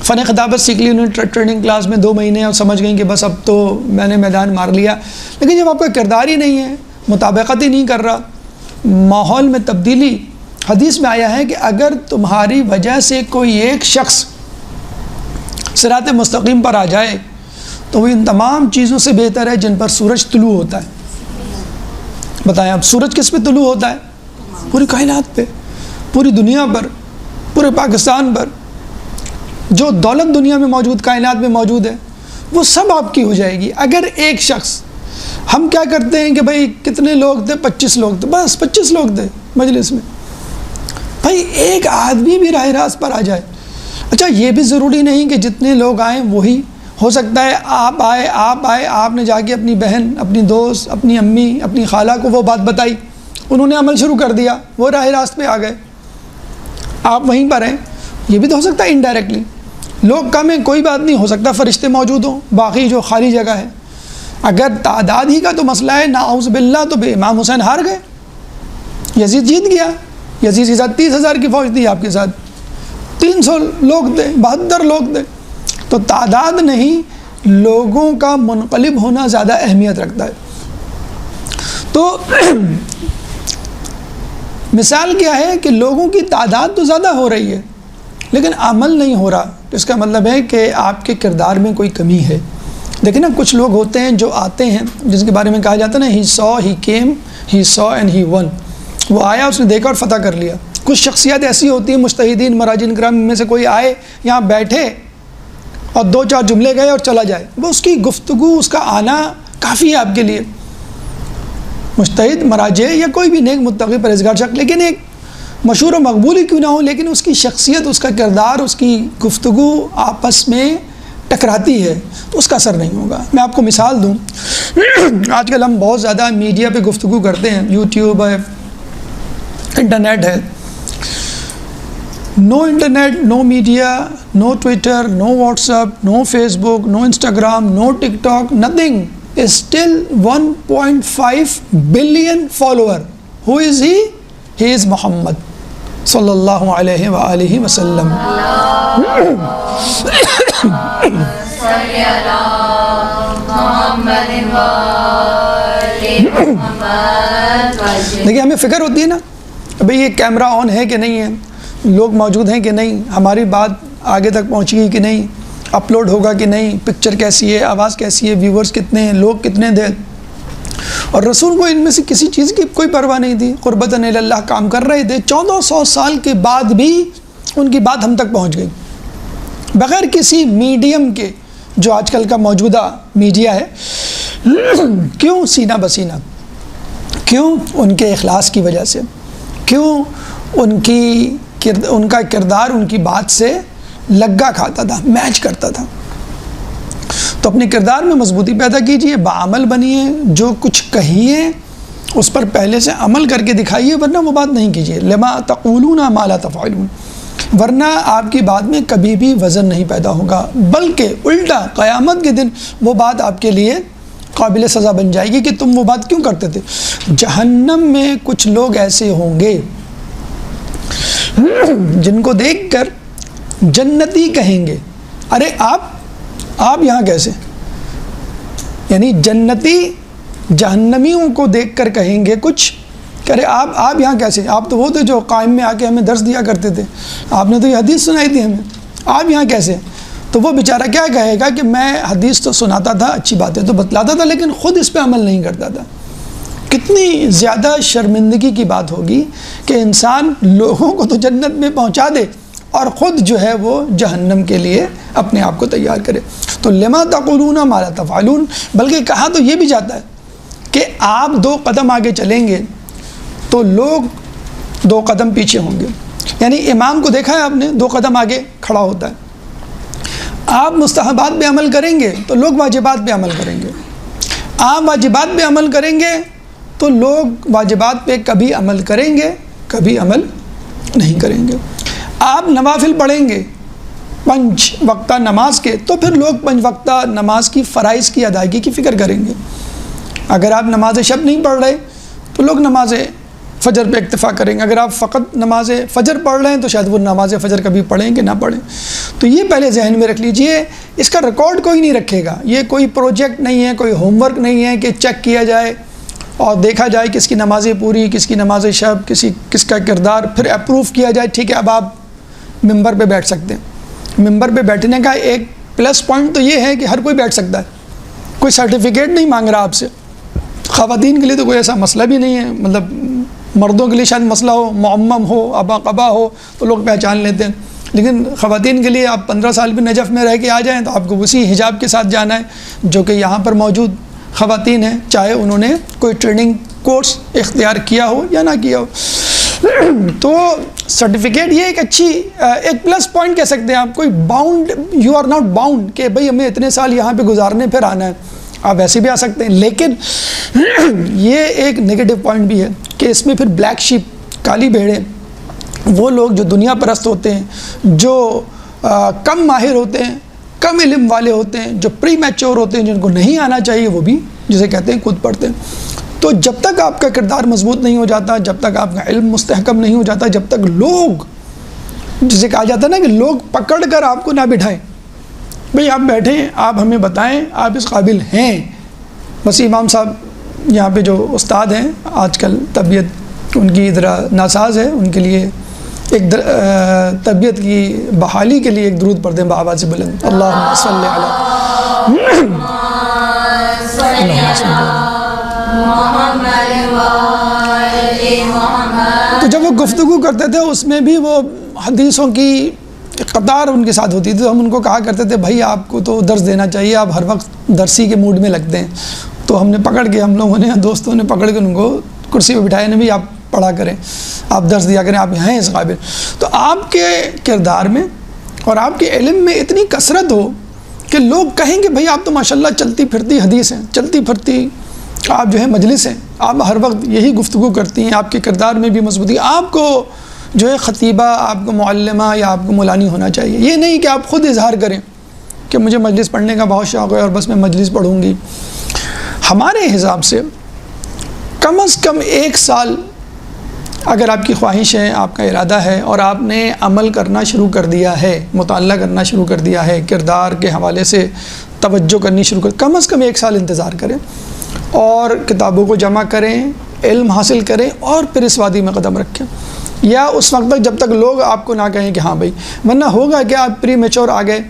فن خطابت سیکھ لی انہوں نے ٹریننگ کلاس میں 2 مہینے، اور سمجھ گئیں کہ بس اب تو میں نے میدان مار لیا، لیکن جب آپ کا کردار ہی نہیں ہے، مطابقت ہی نہیں کر رہا، ماحول میں تبدیلی، حدیث میں آیا ہے کہ اگر تمہاری وجہ سے کوئی ایک شخص صراط مستقیم پر آ جائے تو وہ ان تمام چیزوں سے بہتر ہے جن پر سورج طلوع ہوتا ہے۔ بتائیں اب سورج کس پہ طلوع ہوتا ہے؟ پوری کائنات پہ، پوری دنیا پر، پورے پاکستان پر، جو دولت دنیا میں موجود، کائنات میں موجود ہے، وہ سب آپ کی ہو جائے گی اگر ایک شخص۔ ہم کیا کرتے ہیں کہ بھائی کتنے لوگ تھے؟ 25 لوگ تھے، بس 25 لوگ تھے مجلس میں، بھائی ایک آدمی بھی راہ راست پر آ جائے۔ اچھا یہ بھی ضروری نہیں کہ جتنے لوگ آئیں وہی، ہو سکتا ہے آپ آئے، آپ نے جا کے اپنی بہن، اپنی دوست، اپنی امی، اپنی خالہ کو وہ بات بتائی، انہوں نے عمل شروع کر دیا، وہ راہ راست پہ آ گئے، آپ وہیں پر ہیں۔ یہ بھی تو ہو سکتا ہے انڈائریکٹلی، لوگ کم ہیں کوئی بات نہیں، ہو سکتا فرشتے موجود ہوں، باقی جو خالی جگہ ہے۔ اگر تعداد ہی کا تو مسئلہ ہے، نعوذ باللہ، تو امام حسین ہار گئے، یزید جیت گیا۔ یزید کے ساتھ 30,000 کی فوج تھی، آپ کے ساتھ 300 لوگ تھے، 72 لوگ تھے۔ تو تعداد نہیں، لوگوں کا منقلب ہونا زیادہ اہمیت رکھتا ہے. تو مثال کیا ہے کہ لوگوں کی تعداد تو زیادہ ہو رہی ہے لیکن عمل نہیں ہو رہا. تو اس کا مطلب ہے کہ آپ کے کردار میں کوئی کمی ہے. دیکھیں نا, کچھ لوگ ہوتے ہیں جو آتے ہیں جس کے بارے میں کہا جاتا ہے نا, he came he so and he one. وہ آیا, اس نے دیکھا اور فتح کر لیا. کچھ شخصیات ایسی ہوتی ہیں, مجتہدین مراجعین کرام میں سے کوئی آئے یہاں بیٹھے اور 2-4 جملے گئے اور چلا جائے, وہ اس کی گفتگو, اس کا آنا کافی ہے آپ کے لیے. مجتہد, مراجع یا کوئی بھی نیک متقی پرہیزگار شخص, لیکن ایک مشہور و مقبول ہی کیوں نہ ہو, لیکن اس کی شخصیت, اس کا کردار, اس کی گفتگو آپس میں ٹکراتی ہے تو اس کا اثر نہیں ہوگا. میں آپ کو مثال دوں, آج کل ہم بہت زیادہ میڈیا پہ گفتگو کرتے ہیں, یوٹیوب ہے, انٹرنیٹ ہے. نو internet, know media, know Twitter, know what's app, know face book, know Instagram, know tick talk, nothing. Still 1.5 billion follower. Who is he? He is Muhammad sallallahu alayhi wa alihi wa sallam. دیکھیے, ہمیں فکر ہوتی ہے نا, بھئی یہ camera آن ہے کہ نہیں ہے, لوگ موجود ہیں کہ نہیں, ہماری بات آگے تک پہنچی گئی کہ نہیں, اپلوڈ ہوگا کہ نہیں, پکچر کیسی ہے, آواز کیسی ہے, ویورز کتنے ہیں, لوگ کتنے تھے. اور رسول کو ان میں سے کسی چیز کی کوئی پرواہ نہیں تھی, قربتاً الی اللہ کام کر رہے تھے. 1400 سال کے بعد بھی ان کی بات ہم تک پہنچ گئی بغیر کسی میڈیم کے, جو آج کل کا موجودہ میڈیا ہے. کیوں؟ سینہ بسینہ. کیوں؟ ان کے اخلاص کی وجہ سے. کیوں؟ ان کا کردار ان کی بات سے لگا کھاتا تھا, میچ کرتا تھا. تو اپنے کردار میں مضبوطی پیدا کیجئے, باعمل بنیے, جو کچھ کہیے اس پر پہلے سے عمل کر کے دکھائیے, ورنہ وہ بات نہیں کیجئے. لما تقولون ما لا تفعلون, ورنہ آپ کی بات میں کبھی بھی وزن نہیں پیدا ہوگا, بلکہ الٹا قیامت کے دن وہ بات آپ کے لیے قابل سزا بن جائے گی کہ تم وہ بات کیوں کرتے تھے. جہنم میں کچھ لوگ ایسے ہوں گے جن کو دیکھ کر جنتی کہیں گے, ارے آپ یہاں کیسے؟ یعنی جنتی جہنمیوں کو دیکھ کر کہیں گے کچھ کہ ارے آپ یہاں کیسے؟ آپ تو وہ تھے جو قائم میں آ کے ہمیں درس دیا کرتے تھے, آپ نے تو یہ حدیث سنائی تھی ہمیں, آپ یہاں کیسے؟ تو وہ بیچارہ کیا کہے گا کہ میں حدیث تو سناتا تھا, اچھی باتیں تو بتلاتا تھا, لیکن خود اس پہ عمل نہیں کرتا تھا. کتنی زیادہ شرمندگی کی بات ہوگی کہ انسان لوگوں کو تو جنت میں پہنچا دے اور خود جو ہے وہ جہنم کے لیے اپنے آپ کو تیار کرے. تو لما تقولون ما لا تفعلون, بلکہ کہا تو یہ بھی جاتا ہے کہ آپ 2 قدم آگے چلیں گے تو لوگ 2 قدم پیچھے ہوں گے. یعنی امام کو دیکھا ہے آپ نے, 2 قدم آگے کھڑا ہوتا ہے. آپ مستحبات پہ عمل کریں گے تو لوگ واجبات پہ عمل کریں گے. آپ واجبات پہ عمل کریں گے تو لوگ واجبات پہ کبھی عمل کریں گے, کبھی عمل نہیں کریں گے. آپ نوافل پڑھیں گے 5 وقتہ نماز کے, تو پھر لوگ 5 وقتہ نماز کی فرائض کی ادائیگی کی فکر کریں گے. اگر آپ نماز شب نہیں پڑھ رہے تو لوگ نماز فجر پہ اکتفا کریں گے. اگر آپ فقط نماز فجر پڑھ رہے ہیں تو شاید وہ نماز فجر کبھی پڑھیں کہ نہ پڑھیں. تو یہ پہلے ذہن میں رکھ لیجئے. اس کا ریکارڈ کوئی نہیں رکھے گا, یہ کوئی پروجیکٹ نہیں ہے, کوئی ہوم ورک نہیں ہے کہ چیک کیا جائے اور دیکھا جائے کس کی نمازیں پوری, کس کی نماز شب, کس کا کردار, پھر اپروو کیا جائے. ٹھیک ہے, اب آپ ممبر پہ بیٹھ سکتے ہیں. ممبر پہ بیٹھنے کا ایک پلس پوائنٹ تو یہ ہے کہ ہر کوئی بیٹھ سکتا ہے, کوئی سرٹیفکیٹ نہیں مانگ رہا آپ سے. خواتین کے لیے تو کوئی ایسا مسئلہ بھی نہیں ہے, مطلب مردوں کے لیے شاید مسئلہ ہو, معمم ہو, ابا قبا ہو تو لوگ پہچان لیتے ہیں, لیکن خواتین کے لیے آپ 15 سال بھی نجف میں رہ کے آ جائیں تو آپ کو اسی حجاب کے ساتھ جانا ہے جو کہ یہاں پر موجود خواتین ہیں, چاہے انہوں نے کوئی ٹریننگ کورس اختیار کیا ہو یا نہ کیا ہو. تو سرٹیفکیٹ یہ ایک اچھی ایک پلس پوائنٹ کہہ سکتے ہیں آپ. کوئی bound, you are not bound کہ بھئی ہمیں اتنے سال یہاں پہ گزارنے پھر آنا ہے, آپ ویسے بھی آ سکتے ہیں. لیکن یہ ایک نگیٹو پوائنٹ بھی ہے کہ اس میں پھر بلیک شیپ, کالی بھیڑیں, وہ لوگ جو دنیا پرست ہوتے ہیں, جو کم ماہر ہوتے ہیں, کم علم والے ہوتے ہیں, جو پری میچور ہوتے ہیں, جن کو نہیں آنا چاہیے, وہ بھی جسے کہتے ہیں کود پڑتے ہیں. تو جب تک آپ کا کردار مضبوط نہیں ہو جاتا, جب تک آپ کا علم مستحکم نہیں ہو جاتا, جب تک لوگ, جسے کہا جاتا ہے نا کہ لوگ پکڑ کر آپ کو نہ بٹھائیں, بھئی آپ بیٹھیں، آپ ہمیں بتائیں آپ اس قابل ہیں. بس امام صاحب یہاں پہ جو استاد ہیں آج کل طبیعت ان کی ذرا ناساز ہے، ان کے لیے ایک طبیعت کی بحالی کے لیے ایک درود پڑھ دیں بآواز بلند. اللہم صلی علی تو جب وہ گفتگو کرتے تھے اس میں بھی وہ حدیثوں کی قطار ان کے ساتھ ہوتی تھی. تو ہم ان کو کہا کرتے تھے بھائی آپ کو تو درس دینا چاہیے، آپ ہر وقت درسی کے موڈ میں لگتے ہیں. تو ہم نے پکڑ کے، ہم لوگوں نے دوستوں نے پکڑ کے ان کو کرسی پہ بٹھایا، نہیں بھی آپ پڑھا کریں، آپ درس دیا کریں، آپ ہیں اس قابل. تو آپ کے کردار میں اور آپ کے علم میں اتنی کثرت ہو کہ لوگ کہیں گے بھئی آپ تو ماشاءاللہ چلتی پھرتی حدیث ہیں، چلتی پھرتی آپ جو ہے مجلس ہیں، آپ ہر وقت یہی گفتگو کرتی ہیں، آپ کے کردار میں بھی مضبوطی. آپ کو جو ہے خطیبہ، آپ کو معلمہ یا آپ کو مولانی ہونا چاہیے. یہ نہیں کہ آپ خود اظہار کریں کہ مجھے مجلس پڑھنے کا بہت شوق ہے اور بس میں مجلس پڑھوں گی. ہمارے حساب سے کم از کم 1 سال اگر آپ کی خواہش ہے، آپ کا ارادہ ہے اور آپ نے عمل کرنا شروع کر دیا ہے، مطالعہ کرنا شروع کر دیا ہے، کردار کے حوالے سے توجہ کرنی شروع کم از کم 1 سال انتظار کریں اور کتابوں کو جمع کریں، علم حاصل کریں اور پھر اس وادی میں قدم رکھیں. یا اس وقت تک جب تک لوگ آپ کو نہ کہیں کہ ہاں بھائی، ورنہ ہوگا کہ آپ پری میچور آ گئے،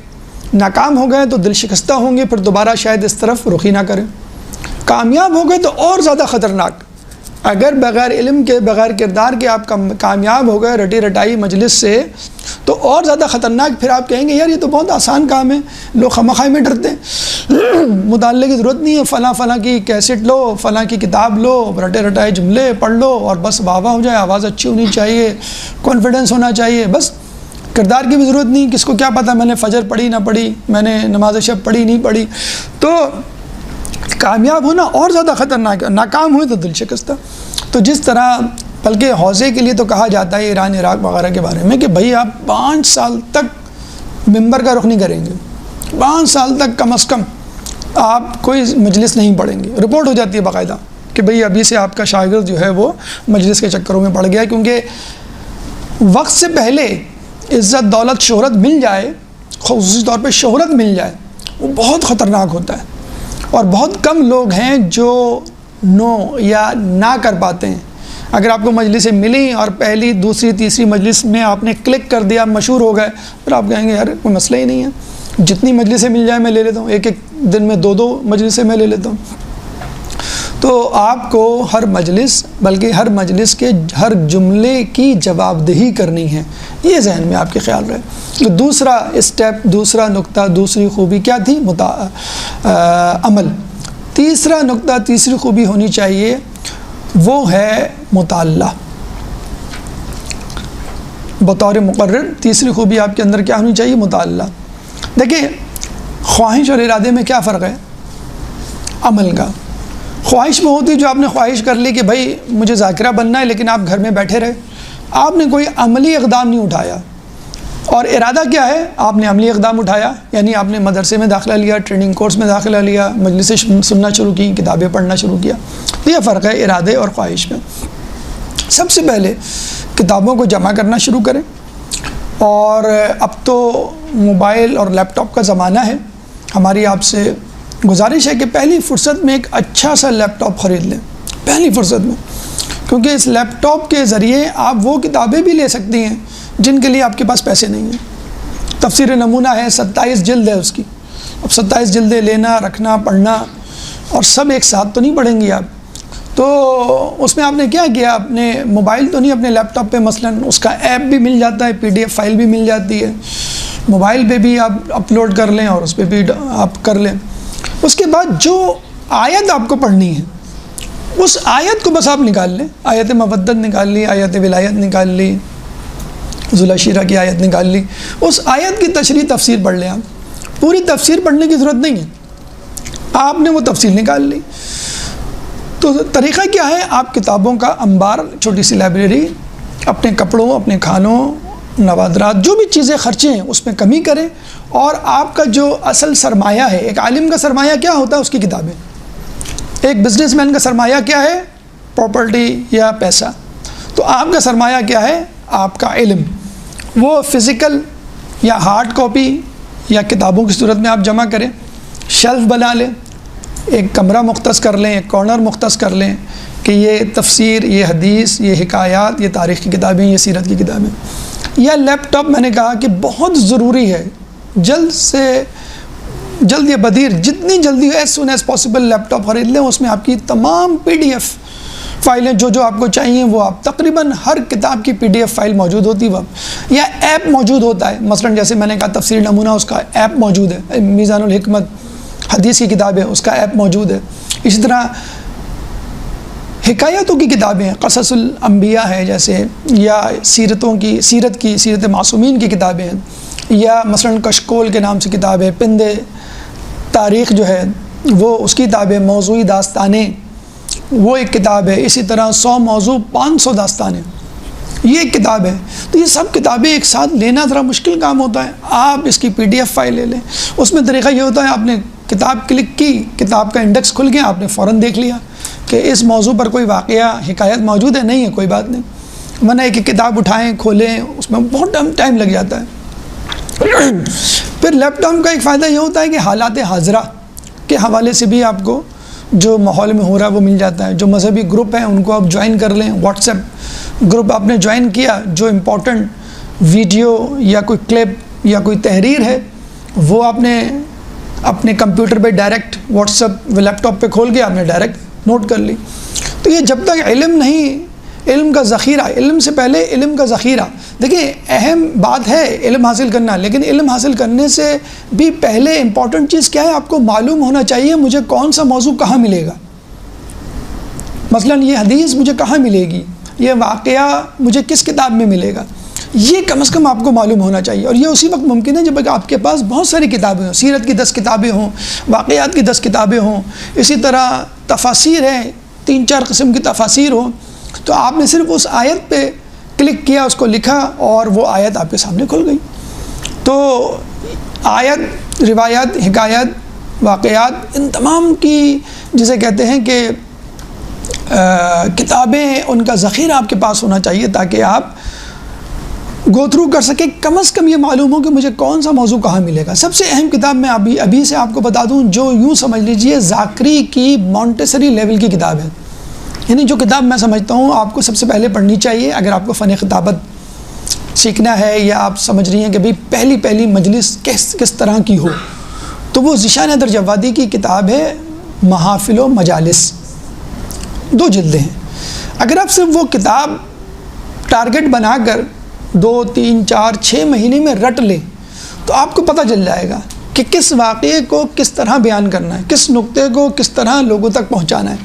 ناکام ہو گئے تو دل شکستہ ہوں گے، پھر دوبارہ شاید اس طرف رخی نہ کریں. کامیاب ہو گئے تو اور زیادہ خطرناک. اگر بغیر علم کے، بغیر کردار کے آپ کامیاب ہو گئے رٹی رٹائی مجلس سے، تو اور زیادہ خطرناک. پھر آپ کہیں گے یار یہ تو بہت آسان کام ہے، لوگ خامخواہ میں ڈرتے ہیں، مطالعے کی ضرورت نہیں ہے، فلاں فلاں کی کیسٹ لو، فلاں کی کتاب لو، رٹے رٹائے جملے پڑھ لو اور بس واہ واہ ہو جائے. آواز اچھی ہونی چاہیے، کانفیڈنس ہونا چاہیے، بس کردار کی بھی ضرورت نہیں. کس کو کیا پتہ میں نے فجر پڑھی نہ پڑھی، میں نے نماز شب پڑھی نہیں پڑھی. تو کامیاب ہونا اور زیادہ خطرناک ہے، ناکام ہوئے تو دل شکستہ. تو جس طرح بلکہ حوضے کے لیے تو کہا جاتا ہے ایران عراق وغیرہ کے بارے میں کہ بھئی آپ 5 سال تک ممبر کا رخ نہیں کریں گے، 5 سال تک کم از کم آپ کوئی مجلس نہیں پڑھیں گے. رپورٹ ہو جاتی ہے باقاعدہ کہ بھئی ابھی سے آپ کا شاگرد جو ہے وہ مجلس کے چکروں میں پڑ گیا. کیونکہ وقت سے پہلے عزت، دولت، شہرت مل جائے، خصوصی طور پہ شہرت مل جائے، وہ بہت خطرناک ہوتا ہے. اور بہت کم لوگ ہیں جو نو یا نہ کر پاتے ہیں. اگر آپ کو مجلسیں ملیں اور پہلی، دوسری، تیسری مجلس میں آپ نے کلک کر دیا، مشہور ہو گئے، پھر آپ کہیں گے یار کوئی مسئلہ ہی نہیں ہے، جتنی مجلسیں مل جائیں میں لے لیتا ہوں، ایک دن میں 2 مجلسیں میں لے لیتا ہوں. تو آپ کو ہر مجلس، بلکہ ہر مجلس کے ہر جملے کی جواب دہی کرنی ہے. یہ ذہن میں آپ کے خیال رہے. دوسرا اسٹیپ، دوسرا نقطہ، دوسری خوبی کیا تھی؟ عمل. تیسرا نقطہ، تیسری خوبی ہونی چاہیے وہ ہے مطالعہ. بطور مقرر تیسری خوبی آپ کے اندر کیا ہونی چاہیے؟ مطالعہ. دیکھیں خواہش اور ارادے میں کیا فرق ہے؟ عمل کا. خواہش میں ہوتی جو آپ نے خواہش کر لی کہ بھائی مجھے ذاکرہ بننا ہے، لیکن آپ گھر میں بیٹھے رہے، آپ نے کوئی عملی اقدام نہیں اٹھایا. اور ارادہ کیا ہے؟ آپ نے عملی اقدام اٹھایا، یعنی آپ نے مدرسے میں داخلہ لیا، ٹریننگ کورس میں داخلہ لیا، مجلسیں سننا شروع کی، کتابیں پڑھنا شروع کیا. یہ فرق ہے ارادے اور خواہش میں. سب سے پہلے کتابوں کو جمع کرنا شروع کریں. اور اب تو موبائل اور لیپ ٹاپ کا زمانہ ہے. ہماری آپ سے گزارش ہے کہ پہلی فرصت میں ایک اچھا سا لیپ ٹاپ خرید لیں، پہلی فرصت میں. کیونکہ اس لیپ ٹاپ کے ذریعے آپ وہ کتابیں بھی لے سکتی ہیں جن کے لیے آپ کے پاس پیسے نہیں ہیں. تفسیر نمونہ ہے، 27 جلد ہے اس کی. اب 27 جلدیں لینا، رکھنا، پڑھنا، اور سب ایک ساتھ تو نہیں پڑھیں گی آپ. تو اس میں آپ نے کیا کیا؟ اپنے موبائل تو نہیں، اپنے لیپ ٹاپ پہ مثلاً اس کا ایپ بھی مل جاتا ہے، PDF فائل بھی مل جاتی ہے، موبائل پہ بھی آپ اپلوڈ کر لیں اور اس پہ بھی آپ کر لیں. اس کے بعد جو آیت آپ کو پڑھنی ہے اس آیت کو بس آپ نکال لیں. آیت مودت نکال لی، آیت ولایت نکال لی، ذوالعشیرہ کی آیت نکال لی. اس آیت کی تشریح تفسیر پڑھ لیں. آپ پوری تفسیر پڑھنے کی ضرورت نہیں ہے، آپ نے وہ تفسیر نکال لی. تو طریقہ کیا ہے؟ آپ کتابوں کا انبار، چھوٹی سی لائبریری، اپنے کپڑوں، اپنے کھانوں، نوادرات، جو بھی چیزیں خرچے ہیں اس میں کمی کریں. اور آپ کا جو اصل سرمایہ ہے، ایک عالم کا سرمایہ کیا ہوتا ہے؟ اس کی کتابیں. ایک بزنس مین کا سرمایہ کیا ہے؟ پراپرٹی یا پیسہ. تو آپ کا سرمایہ کیا ہے؟ آپ کا علم. وہ فزیکل یا ہارڈ کاپی یا کتابوں کی صورت میں آپ جمع کریں، شیلف بنا لیں، ایک کمرہ مختص کر لیں، ایک کارنر مختص کر لیں کہ یہ تفسیر، یہ حدیث، یہ حکایات، یہ تاریخ کی کتابیں، یہ سیرت کی کتابیں. یا لیپ ٹاپ میں نے کہا کہ بہت ضروری ہے، جلد سے جلد یا بدیر جتنی جلدی ایز سون ایز پاسبل لیپ ٹاپ خرید لیں. اس میں آپ کی تمام PDF فائلیں جو آپ کو چاہیے وہ آپ تقریباً ہر کتاب کی PDF فائل موجود ہوتی ہے، یا ایپ موجود ہوتا ہے. مثلا جیسے میں نے کہا تفسیر نمونہ، اس کا ایپ موجود ہے. میزان الحکمت حدیث کی کتاب ہے، اس کا ایپ موجود ہے. اسی طرح حکایتوں کی کتابیں ہیں، قصص الانبیاء ہے جیسے، یا سیرت معصومین کی کتابیں ہیں، یا مثلا کشکول کے نام سے کتاب ہے، پندے تاریخ جو ہے وہ اس کی کتاب ہے، موضوعی داستانیں وہ ایک کتاب ہے. اسی طرح 100 موضوع 500 داستانیں یہ ایک کتاب ہے. تو یہ سب کتابیں ایک ساتھ لینا ذرا مشکل کام ہوتا ہے. آپ اس کی PDF فائل لے لیں. اس میں طریقہ یہ ہوتا ہے، آپ نے کتاب کلک کی، کتاب کا انڈیکس کھل گیا، آپ نے فوراً دیکھ لیا کہ اس موضوع پر کوئی واقعہ حکایت موجود ہے، نہیں ہے، کوئی بات نہیں. ورنہ ایک کتاب اٹھائیں کھولیں، اس میں بہت ٹائم لگ جاتا ہے. پھر لیپ ٹاپ کا ایک فائدہ یہ ہوتا ہے کہ حالات حاضرہ کے حوالے سے بھی آپ کو جو ماحول میں ہو رہا ہے وہ مل جاتا ہے. جو مذہبی گروپ ہیں ان کو آپ جوائن کر لیں. واٹس ایپ گروپ آپ نے جوائن کیا، جو امپورٹنٹ ویڈیو یا کوئی کلپ یا کوئی تحریر ہے وہ آپ نے اپنے کمپیوٹر پہ ڈائریکٹ واٹس ایپ لیپ ٹاپ پہ کھول کے آپ نے ڈائریکٹ نوٹ کر لی. تو یہ جب تک علم نہیں، علم کا ذخیرہ، علم سے پہلے علم کا ذخیرہ. دیکھیں اہم بات ہے علم حاصل کرنا، لیکن علم حاصل کرنے سے بھی پہلے امپورٹنٹ چیز کیا ہے؟ آپ کو معلوم ہونا چاہیے مجھے کون سا موضوع کہاں ملے گا. مثلا یہ حدیث مجھے کہاں ملے گی، یہ واقعہ مجھے کس کتاب میں ملے گا، یہ کم از کم آپ کو معلوم ہونا چاہیے. اور یہ اسی وقت ممکن ہے جب آپ کے پاس بہت ساری کتابیں ہوں، سیرت کی 10 کتابیں ہوں، واقعات کی 10 کتابیں ہوں. اسی طرح تفاسیر ہیں، 3-4 قسم کی تفاسیر ہوں. تو آپ نے صرف اس آیت پہ کلک کیا، اس کو لکھا اور وہ آیت آپ کے سامنے کھل گئی. تو آیت، روایات، حکایات، واقعات، ان تمام کی جسے کہتے ہیں کہ کتابیں، ان کا ذخیرہ آپ کے پاس ہونا چاہیے تاکہ آپ گو تھرو کر سکیں. کم از کم یہ معلوم ہو کہ مجھے کون سا موضوع کہاں ملے گا. سب سے اہم کتاب میں ابھی سے آپ کو بتا دوں، جو یوں سمجھ لیجئے ذاکری کی مونٹیسری لیول کی کتاب ہے. یعنی جو کتاب میں سمجھتا ہوں آپ کو سب سے پہلے پڑھنی چاہیے اگر آپ کو فن خطابت سیکھنا ہے، یا آپ سمجھ رہی ہیں کہ بھئی پہلی مجلس کس طرح کی ہو، تو وہ ذیشان حیدر جوادی کی کتاب ہے محافل و مجالس، 2 جلدیں ہیں. اگر آپ صرف وہ کتاب ٹارگٹ بنا کر 2، 3، 4، 6 مہینے میں رٹ لیں تو آپ کو پتہ چل جائے گا کہ کس واقعے کو کس طرح بیان کرنا ہے، کس نقطے کو کس طرح لوگوں تک پہنچانا ہے.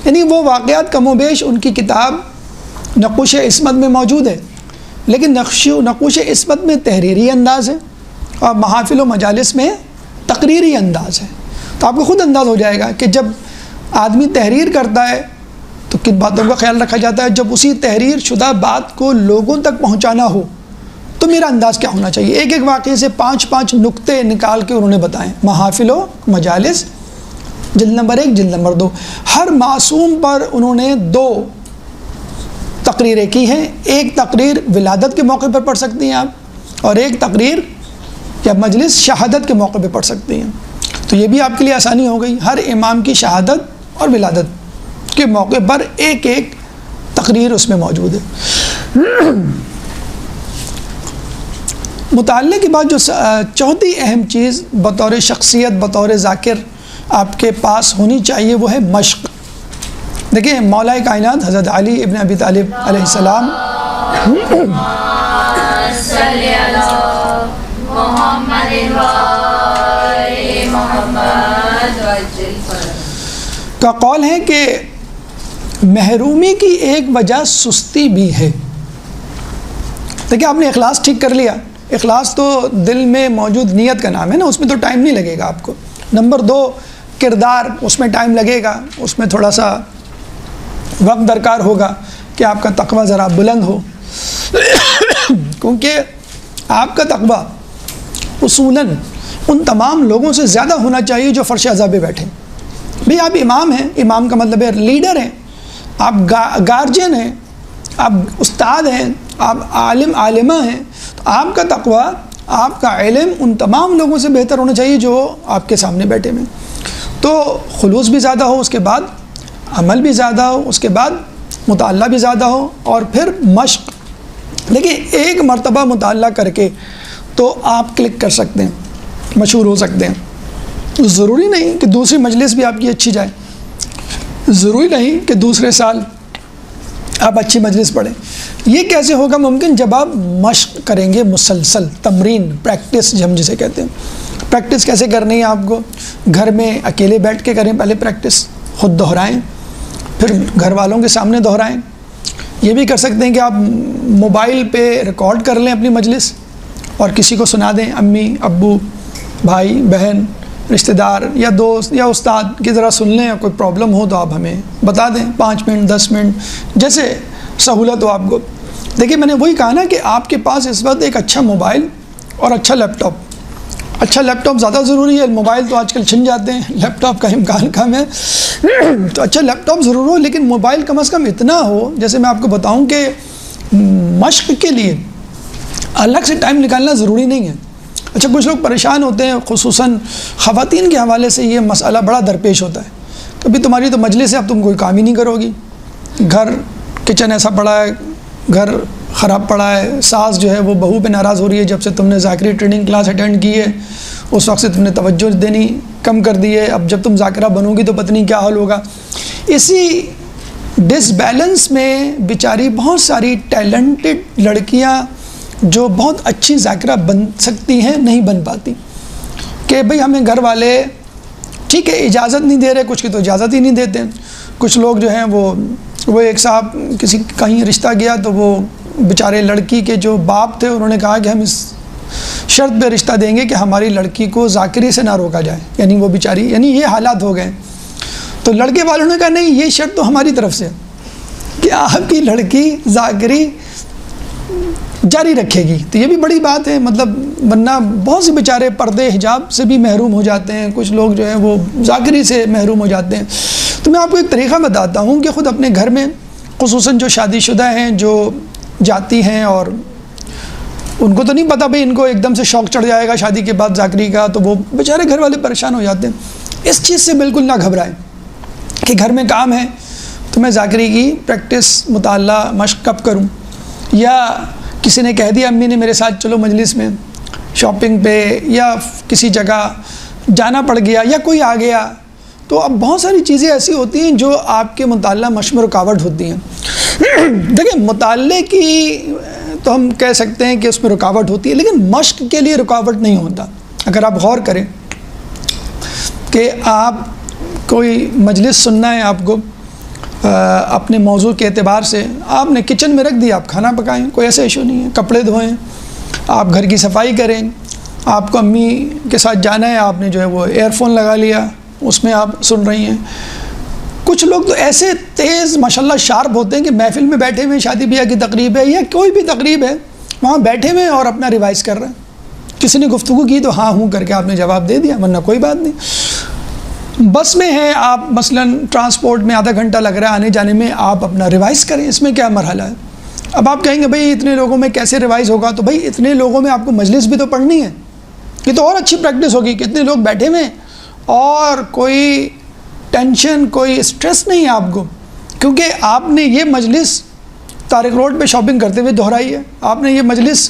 یعنی وہ واقعات کم و بیش ان کی کتاب نقوش عصمت میں موجود ہے، لیکن نقوش عصمت میں تحریری انداز ہے اور محافل و مجالس میں تقریری انداز ہے. تو آپ کو خود انداز ہو جائے گا کہ جب آدمی تحریر کرتا ہے تو کن باتوں کا خیال رکھا جاتا ہے. جب اسی تحریر شدہ بات کو لوگوں تک پہنچانا ہو تو میرا انداز کیا ہونا چاہیے. ایک واقعے سے 5 نقطے نکال کے انہوں نے بتائیں. محافل و مجالس جلد نمبر 1، جلد نمبر 2. ہر معصوم پر انہوں نے 2 تقریریں کی ہیں. ایک تقریر ولادت کے موقع پر پڑھ سکتی ہیں آپ، اور ایک تقریر یا مجلس شہادت کے موقع پہ پڑھ سکتی ہیں. تو یہ بھی آپ کے لیے آسانی ہو گئی. ہر امام کی شہادت اور ولادت کے موقع پر ایک تقریر اس میں موجود ہے. مطالعے کے بعد جو چوتھی اہم چیز بطور شخصیت، بطور ذاکر آپ کے پاس ہونی چاہیے وہ ہے مشق. دیکھیں مولا کائنات حضرت علی ابن ابی طالب علیہ السلام کا قول ہے کہ محرومی کی ایک وجہ سستی بھی ہے. دیکھیں آپ نے اخلاص ٹھیک کر لیا. اخلاص تو دل میں موجود نیت کا نام ہے نا، اس میں تو ٹائم نہیں لگے گا آپ کو. نمبر 2 کردار، اس میں ٹائم لگے گا، اس میں تھوڑا سا وقت درکار ہوگا کہ آپ کا تقوی ذرا بلند ہو، کیونکہ آپ کا تقوی اصولاً ان تمام لوگوں سے زیادہ ہونا چاہیے جو فرش عذاب پہ بیٹھے. بھئی آپ امام ہیں، امام کا مطلب ہے لیڈر ہیں، آپ گارجین ہیں، آپ استاد ہیں، آپ عالم عالمہ ہیں. تو آپ کا تقوی، آپ کا علم ان تمام لوگوں سے بہتر ہونا چاہیے جو آپ کے سامنے بیٹھے ہوئے. تو خلوص بھی زیادہ ہو، اس کے بعد عمل بھی زیادہ ہو، اس کے بعد مطالعہ بھی زیادہ ہو، اور پھر مشق. دیکھیں ایک مرتبہ مطالعہ کر کے تو آپ کلک کر سکتے ہیں، مشہور ہو سکتے ہیں. ضروری نہیں کہ دوسری مجلس بھی آپ کی اچھی جائے، ضروری نہیں کہ دوسرے سال آپ اچھی مجلس پڑھیں. یہ کیسے ہوگا ممکن؟ جب آپ مشق کریں گے، مسلسل تمرین، پریکٹس ہم جسے کہتے ہیں. پریکٹس کیسے کرنی ہے آپ کو؟ گھر میں اکیلے بیٹھ کے کریں پہلے پریکٹس، خود دہرائیں، پھر گھر والوں کے سامنے دہرائیں. یہ بھی کر سکتے ہیں کہ آپ موبائل پہ ریکارڈ کر لیں اپنی مجلس اور کسی کو سنا دیں، امی ابو بھائی بہن رشتہ دار یا دوست یا استاد کی ذرا سن لیں. کوئی پرابلم ہو تو آپ ہمیں بتا دیں، 5 منٹ 10 منٹ جیسے سہولت ہو آپ کو. دیکھیے میں نے وہی کہا نا کہ آپ کے پاس اس وقت ایک اچھا موبائل اور اچھا لیپ ٹاپ. اچھا لیپ ٹاپ زیادہ ضروری ہے، موبائل تو آج کل چھن جاتے ہیں، لیپ ٹاپ کا امکان کم ہے. تو اچھا لیپ ٹاپ ضرور ہو، لیکن موبائل کم از کم اتنا ہو. جیسے میں آپ کو بتاؤں کہ مشق کے لیے الگ سے ٹائم نکالنا ضروری نہیں ہے. اچھا کچھ لوگ پریشان ہوتے ہیں، خصوصاً خواتین کے حوالے سے یہ مسئلہ بڑا درپیش ہوتا ہے. کبھی تمہاری تو مجلس ہے، اب تم کوئی کام ہی نہیں کرو گی، گھر کچن ایسا پڑا ہے، گھر خراب پڑا ہے، ساس جو ہے وہ بہو پہ ناراض ہو رہی ہے جب سے تم نے ذاکری ٹریننگ کلاس اٹینڈ کی ہے، اس وقت سے تم نے توجہ دینی کم کر دی ہے، اب جب تم ذاکرہ بنو گی تو پتہ نہیں کیا حال ہوگا. اسی ڈس بیلنس میں بیچاری بہت ساری ٹیلنٹڈ لڑکیاں جو بہت اچھی ذاکرہ بن سکتی ہیں نہیں بن پاتی. کہ بھئی ہمیں گھر والے ٹھیک ہے اجازت نہیں دے رہے، کچھ کی تو اجازت ہی نہیں دیتے. کچھ لوگ جو ہیں وہ ایک صاحب کسی کہیں رشتہ گیا تو وہ بیچارے لڑکی کے جو باپ تھے انہوں نے کہا کہ ہم اس شرط پہ رشتہ دیں گے کہ ہماری لڑکی کو ذاکری سے نہ روکا جائے. یعنی وہ بیچاری، یعنی یہ حالات ہو گئے. تو لڑکے والوں نے کہا نہیں، یہ شرط تو ہماری طرف سے کہ آپ کی لڑکی ذاکری جاری رکھے گی. تو یہ بھی بڑی بات ہے، مطلب ورنہ بہت سے بیچارے پردے حجاب سے بھی محروم ہو جاتے ہیں، کچھ لوگ جو ہیں وہ ذاکری سے محروم ہو جاتے ہیں. تو میں آپ کو ایک طریقہ بتاتا ہوں کہ خود اپنے گھر میں خصوصاً جو شادی شدہ ہیں، جو جاتی ہیں اور ان کو تو نہیں پتہ بھئی ان کو ایک دم سے شوق چڑھ جائے گا شادی کے بعد ذاکری کا، تو وہ بیچارے گھر والے پریشان ہو جاتے ہیں. اس چیز سے بالکل نہ گھبرائیں کہ گھر میں کام ہے تو میں ذاکری کی پریکٹس مطالعہ مشق کب کروں، یا کسی نے کہہ دیا امی نے میرے ساتھ چلو مجلس میں شاپنگ پہ، یا کسی جگہ جانا پڑ گیا، یا کوئی آ گیا. تو اب بہت ساری چیزیں ایسی ہوتی ہیں جو آپ کے مطالعہ مشق میں رکاوٹ ہوتی ہیں. دیکھیں مطالعے کی تو ہم کہہ سکتے ہیں کہ اس میں رکاوٹ ہوتی ہے، لیکن مشق کے لیے رکاوٹ نہیں ہوتا. اگر آپ غور کریں کہ آپ کوئی مجلس سننا ہے آپ کو اپنے موضوع کے اعتبار سے، آپ نے کچن میں رکھ دیا، آپ کھانا پکائیں، کوئی ایسا ایشو نہیں ہے. کپڑے دھوئیں، آپ گھر کی صفائی کریں، آپ کو امی کے ساتھ جانا ہے، آپ نے جو ہے وہ ایئر فون لگا لیا، اس میں آپ سن رہی ہیں. کچھ لوگ تو ایسے تیز ماشاءاللہ شارپ ہوتے ہیں کہ محفل میں بیٹھے ہوئے، شادی بیاہ کی تقریب ہے یا کوئی بھی تقریب ہے، وہاں بیٹھے ہوئے اور اپنا ریوائز کر رہے ہیں. کسی نے گفتگو کی تو ہاں ہوں کر کے آپ نے جواب دے دیا، ورنہ کوئی بات نہیں. بس میں ہیں آپ، مثلا ٹرانسپورٹ میں آدھا گھنٹہ لگ رہا ہے آنے جانے میں، آپ اپنا ریوائز کریں، اس میں کیا مرحلہ ہے. اب آپ کہیں گے بھئی اتنے لوگوں میں کیسے ریوائز ہوگا، تو بھئی اتنے لوگوں میں آپ کو مجلس بھی تو پڑھنی ہے، یہ تو اور اچھی پریکٹس ہوگی کہ اتنے لوگ بیٹھے ہوئے اور کوئی ٹینشن کوئی اسٹریس نہیں ہے آپ کو، کیونکہ آپ نے یہ مجلس طارق روڈ پہ شاپنگ کرتے ہوئے دہرائی ہے. آپ نے یہ مجلس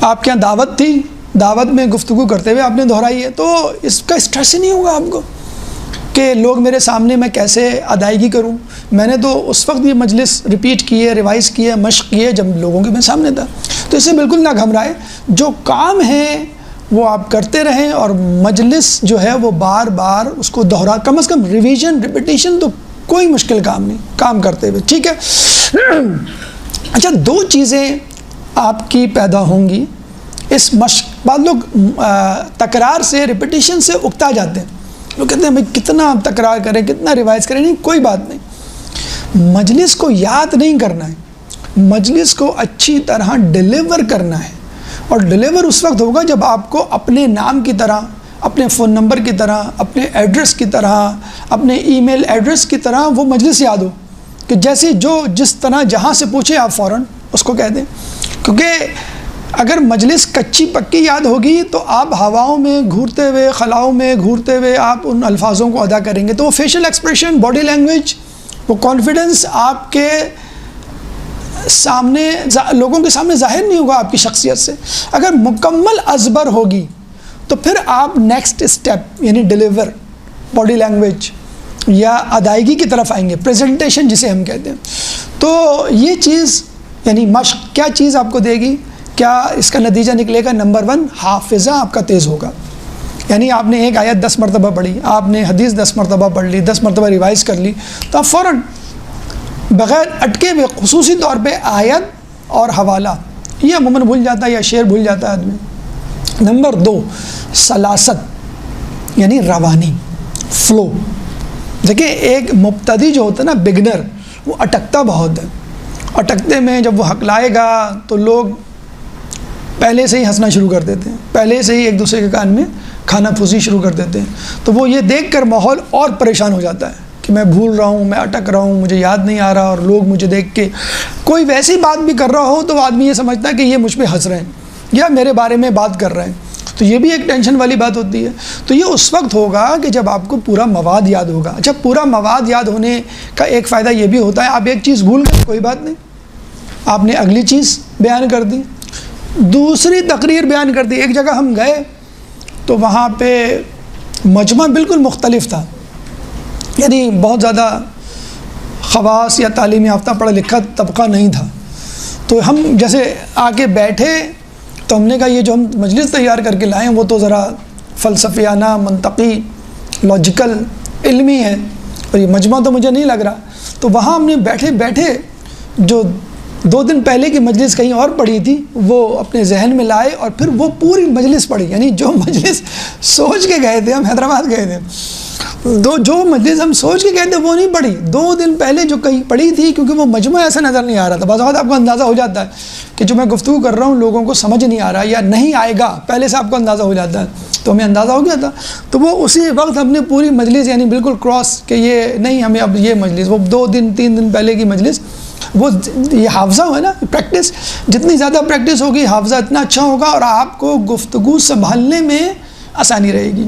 آپ کے یہاں دعوت تھی، دعوت میں گفتگو کرتے ہوئے آپ نے دہرائی ہے. تو اس کا اسٹریس ہی نہیں ہوگا آپ کو کہ لوگ میرے سامنے میں کیسے ادائیگی کروں. میں نے تو اس وقت یہ مجلس ریپیٹ کی ہے، ریوائز کی ہے، مشق کی ہے جب لوگوں کے میں سامنے تھا. تو اسے بالکل نہ گھبرائیں، جو کام ہے وہ آپ کرتے رہیں، اور مجلس جو ہے وہ بار بار اس کو دہرا، کم از کم ریویژن ریپیٹیشن تو کوئی مشکل کام نہیں، کام کرتے ہوئے. ٹھیک ہے. اچھا 2 چیزیں آپ کی پیدا ہوں گی اس مشق. بعض لوگ تکرار سے ریپیٹیشن سے اکتا جاتے ہیں، لوگ کہتے ہیں بھائی کتنا تکرار کریں، کتنا ریوائز کریں. نہیں، کوئی بات نہیں. مجلس کو یاد نہیں کرنا ہے، مجلس کو اچھی طرح ڈیلیور کرنا ہے. اور ڈیلیور اس وقت ہوگا جب آپ کو اپنے نام کی طرح، اپنے فون نمبر کی طرح، اپنے ایڈریس کی طرح، اپنے ای میل ایڈریس کی طرح وہ مجلس یاد ہو، کہ جیسے جو جس طرح جہاں سے پوچھے آپ فوراً اس کو کہہ دیں. کیونکہ اگر مجلس کچی پکی یاد ہوگی تو آپ ہواؤں میں گھورتے ہوئے، خلاؤں میں گھورتے ہوئے آپ ان الفاظوں کو ادا کریں گے، تو وہ فیشل ایکسپریشن، باڈی لینگویج، وہ کانفیڈنس آپ کے سامنے، لوگوں کے سامنے ظاہر نہیں ہوگا آپ کی شخصیت سے۔ اگر مکمل ازبر ہوگی تو پھر آپ نیکسٹ اسٹیپ یعنی ڈیلیور، باڈی لینگویج یا ادائیگی کی طرف آئیں گے، پریزنٹیشن جسے ہم کہتے ہیں۔ تو یہ چیز یعنی مشق کیا چیز آپ کو دے گی؟ کیا اس کا نتیجہ نکلے گا؟ نمبر 1، حافظہ آپ کا تیز ہوگا، یعنی آپ نے ایک آیت 10 مرتبہ پڑھی، آپ نے حدیث 10 مرتبہ پڑھ لی، 10 مرتبہ ریوائز کر لی، تو آپ فوراً بغیر اٹکے ہوئے، خصوصی طور پہ آیت اور حوالہ یہ عموماً بھول جاتا ہے یا شعر بھول جاتا ہے آدمی۔ نمبر 2، سلاست یعنی روانی، فلو۔ دیکھیں ایک مبتدی جو ہوتا ہے نا، بگنر، وہ اٹکتا بہت ہے، اٹکتے میں جب وہ ہکلائے گا تو لوگ پہلے سے ہی ہنسنا شروع کر دیتے ہیں، پہلے سے ہی ایک دوسرے کے کان میں کھانا پھوسی شروع کر دیتے ہیں، تو وہ یہ دیکھ کر ماحول اور پریشان ہو جاتا ہے کہ میں بھول رہا ہوں، میں اٹک رہا ہوں، مجھے یاد نہیں آ رہا، اور لوگ مجھے دیکھ کے کوئی ویسی بات بھی کر رہا ہو تو وہ آدمی یہ سمجھتا ہے کہ یہ مجھ پہ ہنس رہے ہیں یا میرے بارے میں بات کر رہے ہیں، تو یہ بھی ایک ٹینشن والی بات ہوتی ہے۔ تو یہ اس وقت ہوگا کہ جب آپ کو پورا مواد یاد ہوگا۔ اچھا، پورا مواد یاد ہونے کا ایک فائدہ یہ بھی ہوتا ہے، آپ ایک چیز بھول گئے کوئی بات نہیں، آپ نے اگلی چیز بیان کر دی، دوسری تقریر بیان کر دی۔ ایک جگہ ہم گئے تو وہاں پہ مجمع بالکل مختلف تھا، یعنی بہت زیادہ خواص یا تعلیم یافتہ پڑھا لکھا طبقہ نہیں تھا، تو ہم جیسے آگے بیٹھے تو ہم نے کہا یہ جو ہم مجلس تیار کر کے لائے ہیں وہ تو ذرا فلسفیانہ، منطقی، لاجیکل، علمی ہے، اور یہ مجمع تو مجھے نہیں لگ رہا۔ تو وہاں ہم نے بیٹھے بیٹھے جو 2 دن پہلے کی مجلس کہیں اور پڑھی تھی وہ اپنے ذہن میں لائے، اور پھر وہ پوری مجلس پڑھی، یعنی جو مجلس سوچ کے گئے تھے، ہم حیدرآباد گئے تھے، جو مجلس ہم سوچ کے گئے تھے وہ نہیں پڑھی، 2 دن پہلے جو کہیں پڑھی تھی، کیونکہ وہ مجمع ایسا نظر نہیں آ رہا تھا۔ بعض اوقات آپ کو اندازہ ہو جاتا ہے کہ جو میں گفتگو کر رہا ہوں لوگوں کو سمجھ نہیں آ رہا یا نہیں آئے گا، پہلے سے آپ کو اندازہ ہو جاتا ہے، تو ہمیں اندازہ ہو گیا تھا۔ تو وہ اسی وقت ہم نے پوری مجلس یعنی بالکل کراس کہ یہ نہیں، ہمیں اب یہ مجلس، وہ 2 دن 3 دن پہلے کی مجلس، وہ یہ حافظہ ہے نا، پریکٹس، جتنی زیادہ پریکٹس ہوگی حافظہ اتنا اچھا ہوگا اور آپ کو گفتگو سنبھالنے میں آسانی رہے گی۔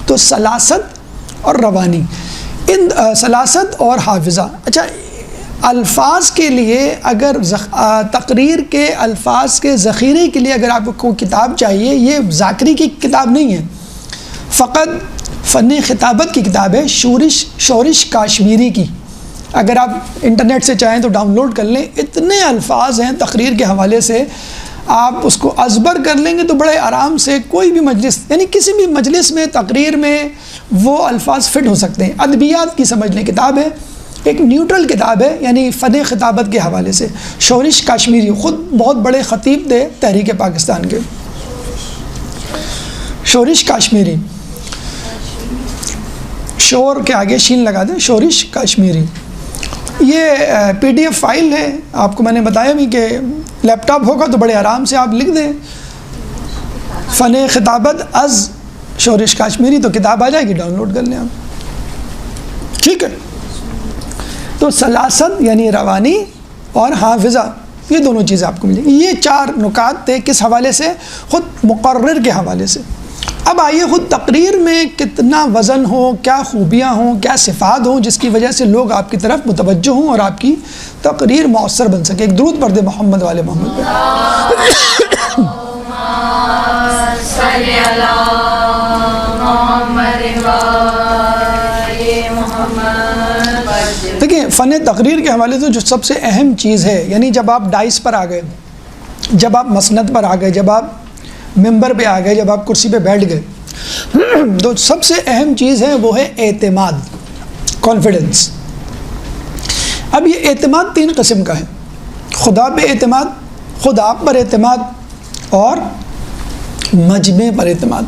تو سلاست اور روانی، ان سلاست اور حافظہ۔ اچھا، الفاظ کے لیے اگر تقریر کے الفاظ کے ذخیرے کے لیے اگر آپ کو کتاب چاہیے، یہ ذاکری کی کتاب نہیں ہے، فقط فن خطابت کی کتاب ہے، شورش کاشمیری کی۔ اگر آپ انٹرنیٹ سے چاہیں تو ڈاؤن لوڈ کر لیں، اتنے الفاظ ہیں تقریر کے حوالے سے، آپ اس کو ازبر کر لیں گے تو بڑے آرام سے کوئی بھی مجلس، یعنی کسی بھی مجلس میں، تقریر میں وہ الفاظ فٹ ہو سکتے ہیں۔ ادبیات کی سمجھ لیں کتاب ہے، ایک نیوٹرل کتاب ہے، یعنی فن خطابت کے حوالے سے۔ شورش کاشمیری خود بہت بڑے خطیب تھے تحریک پاکستان کے، شورش کاشمیری، شور کے آگے شین لگا دیں، شورش کاشمیری۔ یہ پی ڈی ایف فائل ہے، آپ کو میں نے بتایا بھی کہ لیپ ٹاپ ہوگا تو بڑے آرام سے آپ لکھ دیں فن خطابت از شورش کاشمیری، تو کتاب آ جائے گی، ڈاؤن لوڈ کر لیں آپ، ٹھیک ہے۔ تو سلاست یعنی روانی اور حافظہ، یہ دونوں چیزیں آپ کو ملیں گی۔ یہ 4 نکات تھے، کس حوالے سے؟ خود مقرر کے حوالے سے۔ اب آئیے خود تقریر میں کتنا وزن ہو، کیا خوبیاں ہوں، کیا صفات ہوں جس کی وجہ سے لوگ آپ کی طرف متوجہ ہوں اور آپ کی تقریر مؤثر بن سکے۔ ایک درود پڑھ دے محمد والے محمد پہ۔ دیکھیں فن تقریر کے حوالے سے جو سب سے اہم چیز ہے، یعنی جب آپ ڈائس پر آ گئے، جب آپ مسند پر آ گئے، جب آپ ممبر پہ آ گئے، جب آپ کرسی پہ بیٹھ گئے، تو سب سے اہم چیز ہے وہ ہے اعتماد، کانفیڈنس۔ اب یہ اعتماد 3 قسم کا ہے، خدا پہ اعتماد، خود آپ پر اعتماد، اور مجمع پر اعتماد۔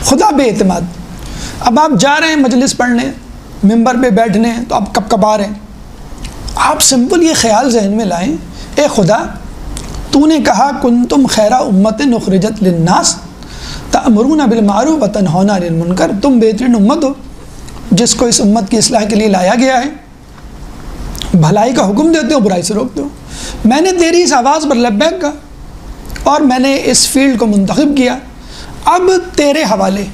خدا پہ اعتماد، اب آپ جا رہے ہیں مجلس پڑھنے، ممبر پہ بیٹھنے، تو آپ کب کب آ رہے ہیں، آپ سمپل یہ خیال ذہن میں لائیں، اے خدا، تو نے کہا کنتم خیر امت اخرجت للناس تأمرون بالمعروف وتنہون عن المنکر، تم بہترین امت ہو جس کو اس امت کی اصلاح کے لیے لایا گیا ہے، بھلائی کا حکم دیتے ہو، برائی سے روکتے ہو۔ میں نے تیری اس آواز پر لبیک کہا اور میں نے اس فیلڈ کو منتخب کیا، اب تیرے حوالے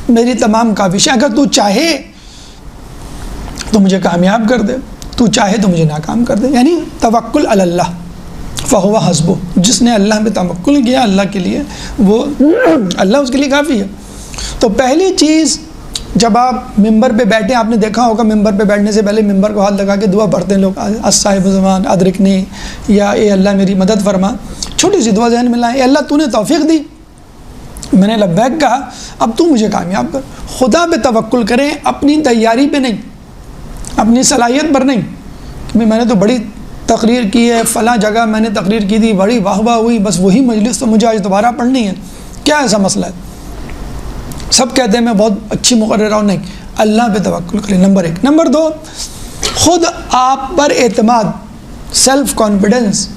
میری تمام کاوشیں، اگر تو چاہے تو مجھے کامیاب کر دے، تو چاہے تو مجھے ناکام کر دے. یعنی توکل علی اللہ فہو حسبہ، جس نے اللہ پہ توکل کیا اللہ کے لیے وہ اللہ اس کے لیے کافی ہے. تو پہلی چیز جب آپ ممبر پہ بیٹھیں، آپ نے دیکھا ہوگا ممبر پہ بیٹھنے سے پہلے ممبر کو ہاتھ لگا کے دعا پڑھتے ہیں لوگ، الصاحب زمان ادرکنی، یا اے اللہ میری مدد فرما. چھوٹی سی دعا ذہن میں لائیں، اے اللہ تو نے توفیق دی، میں نے لبیک کہا، اب تو مجھے کامیاب کر. خدا پہ توکل کریں، اپنی تیاری پہ نہیں، اپنی صلاحیت پر نہیں کہ میں نے تو بڑی تقریر کی ہے، فلاں جگہ میں نے تقریر کی تھی، بڑی واہ واہ ہوئی، بس وہی مجلس تو مجھے آج دوبارہ پڑھنی ہے. کیا ایسا مسئلہ ہے؟ سب کہتے ہیں میں بہت اچھی مقررہ ہوں. نہیں، اللہ پہ توکل کریں، نمبر 1. نمبر 2، خود آپ پر اعتماد، سیلف کانفیڈنس،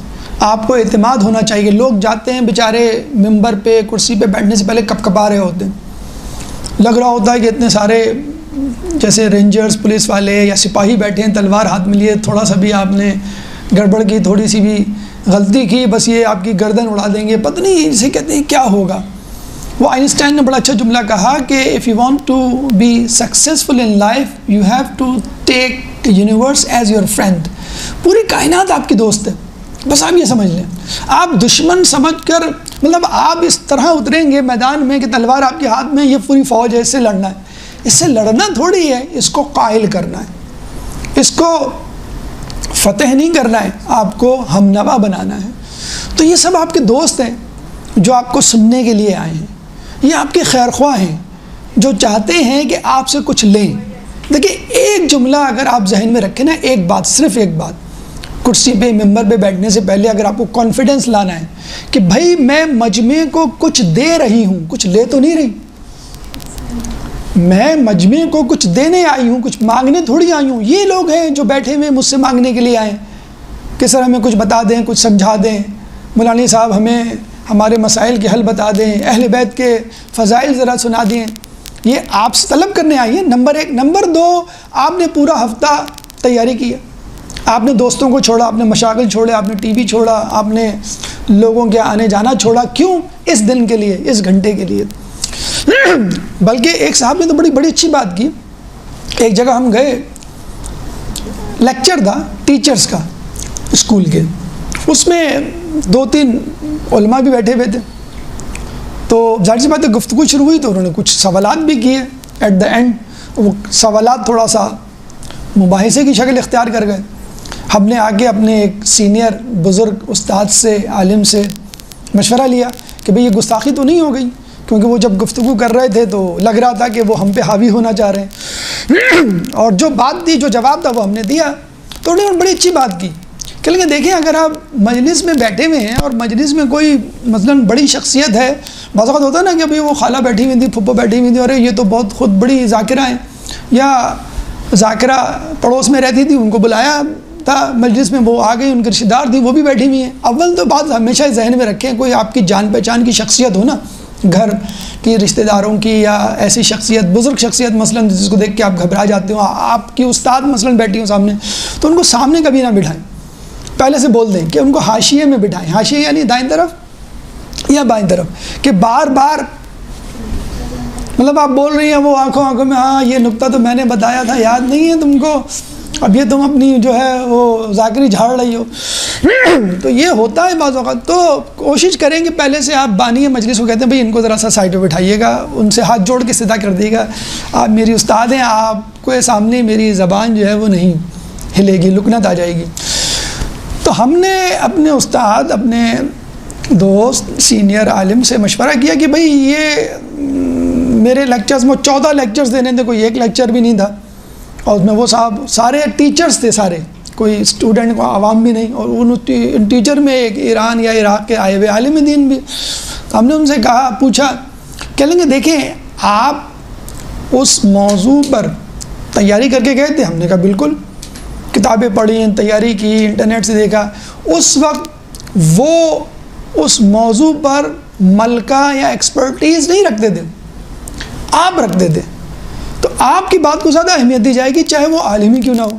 آپ کو اعتماد ہونا چاہیے. لوگ جاتے ہیں بیچارے ممبر پہ کرسی پہ بیٹھنے سے پہلے کپ کپا رہے ہوتے ہیں، لگ رہا ہوتا ہے کہ اتنے سارے جیسے رینجرز پولیس والے یا سپاہی بیٹھے ہیں، تلوار ہاتھ میں لیے، تھوڑا سا بھی آپ نے گڑبڑ کی، تھوڑی سی بھی غلطی کی، بس یہ آپ کی گردن اڑا دیں گے. پتہ نہیں اسے کہتے ہیں کیا ہوگا. وہ آئنسٹائن نے بڑا اچھا جملہ کہا کہ if you want to be successful in life you have to take universe as your friend. پوری کائنات آپ کی دوست ہے، بس آپ یہ سمجھ لیں. آپ دشمن سمجھ کر، مطلب آپ اس طرح اتریں گے میدان میں کہ تلوار آپ کے ہاتھ میں، یہ پوری فوج ہے، اس سے لڑنا ہے. اس سے لڑنا تھوڑی ہے، اس کو قائل کرنا ہے، اس کو فتح نہیں کرنا ہے، آپ کو ہم نوا بنانا ہے. تو یہ سب آپ کے دوست ہیں جو آپ کو سننے کے لیے آئے ہیں، یہ آپ کے خیر خواہ ہیں جو چاہتے ہیں کہ آپ سے کچھ لیں. دیکھیں، ایک جملہ اگر آپ ذہن میں رکھیں نا، ایک بات، صرف ایک بات، کرسی پہ ممبر پہ بیٹھنے سے پہلے اگر آپ کو کانفیڈنس لانا ہے کہ بھائی میں مجمع کو کچھ دے رہی ہوں، کچھ لے تو نہیں رہی، میں مجمع کو کچھ دینے آئی ہوں، کچھ مانگنے تھوڑی آئی ہوں. یہ لوگ ہیں جو بیٹھے ہوئے مجھ سے مانگنے کے لیے آئے ہیں کہ سر ہمیں کچھ بتا دیں، کچھ سمجھا دیں، مولانا صاحب ہمیں ہمارے مسائل کے حل بتا دیں، اہل بیت کے فضائل ذرا سنا دیں. یہ آپ سے طلب کرنے آئی ہیں، نمبر 1. نمبر 2، آپ نے پورا ہفتہ تیاری کی ہے، آپ نے دوستوں کو چھوڑا، آپ نے مشاغل چھوڑے، آپ نے ٹی وی چھوڑا، آپ نے لوگوں کے آنے جانا چھوڑا. کیوں؟ اس دن کے لیے، اس گھنٹے کے لیے. بلکہ ایک صاحب نے تو بڑی اچھی بات کی. ایک جگہ ہم گئے، لیکچر تھا ٹیچرز کا اسکول کے، اس میں 2-3 علماء بھی بیٹھے ہوئے تھے. تو ظاہر سی بات ہے گفتگو شروع ہوئی تو انہوں نے کچھ سوالات بھی کیے. ایٹ دا اینڈ وہ سوالات تھوڑا سا مباحثے کی شکل اختیار کر گئے. ہم نے آگے اپنے ایک سینئر بزرگ استاد سے، عالم سے مشورہ لیا کہ بھئی یہ گستاخی تو نہیں ہو گئی، کیونکہ وہ جب گفتگو کر رہے تھے تو لگ رہا تھا کہ وہ ہم پہ حاوی ہونا چاہ رہے ہیں. اور جو بات تھی، جو جواب تھا وہ ہم نے دیا. تو انہوں نے بڑی اچھی بات کی کہ لیکن دیکھیں، اگر آپ مجلس میں بیٹھے ہوئے ہیں اور مجلس میں کوئی مثلاً بڑی شخصیت ہے، بعض اوقات ہوتا ہے نا کہ بھئی وہ خالہ بیٹھی ہوئی تھی، پھپھو بیٹھی ہوئی تھی، ارے یہ تو بہت خود بڑی ذاکرہ ہیں، یا ذاکرہ پڑوس میں رہتی تھی، ان کو بلایا تھا مجلس میں، وہ آ گئی، ان کے رشتہ دار تھی، وہ بھی بیٹھی ہوئی ہیں. اول تو بات ہمیشہ ذہن میں رکھیں، کوئی آپ کی جان پہچان کی شخصیت ہو نا، گھر کی رشتہ داروں کی، یا ایسی شخصیت، بزرگ شخصیت مثلاً جس کو دیکھ کے آپ گھبرا جاتے ہو، آپ کی استاد مثلاً بیٹھی ہوں سامنے، تو ان کو سامنے کبھی نہ بٹھائیں. پہلے سے بول دیں کہ ان کو حاشیے میں بٹھائیں. حاشیے یعنی دائیں طرف یا بائیں طرف، کہ بار بار مطلب آپ بول رہی ہیں، وہ آنکھوں میں، ہاں یہ نقطہ تو میں نے بتایا تھا، یاد نہیں ہے تم کو، اب یہ تم اپنی جو ہے وہ ذاکری جھاڑ رہی ہو. تو یہ ہوتا ہے بعض اوقات. تو کوشش کریں کہ پہلے سے آپ بانی مجلس کو کہتے ہیں بھئی ان کو ذرا سا سائڈ پہ بٹھائیے گا، ان سے ہاتھ جوڑ کے سیدھا کر دیے گا، آپ میری استاد ہیں، آپ کو سامنے میری زبان جو ہے وہ نہیں ہلے گی، لکنت آ جائے گی. تو ہم نے اپنے استاد، اپنے دوست، سینئر عالم سے مشورہ کیا کہ بھئی یہ میرے لیکچرز میں 14 لیکچرز دینے تھے، کوئی ایک لیکچر بھی نہیں تھا، اور اس میں وہ صاحب سارے ٹیچرز تھے، سارے، کوئی اسٹوڈنٹ کو عوام بھی نہیں، اور ان ٹیچر میں ایک ایران یا عراق کے آئے ہوئے عالم دین بھی. ہم نے ان سے کہا، پوچھا، کہہ لیں گے دیکھیں آپ اس موضوع پر تیاری کر کے گئے تھے؟ ہم نے کہا بالکل، کتابیں پڑھی، تیاری کی، انٹرنیٹ سے دیکھا. اس وقت وہ اس موضوع پر ملکہ یا ایکسپرٹیز نہیں رکھتے تھے، آپ رکھتے تھے. تو آپ کی بات کو زیادہ اہمیت دی جائے گی، چاہے وہ عالم ہی کیوں نہ ہو،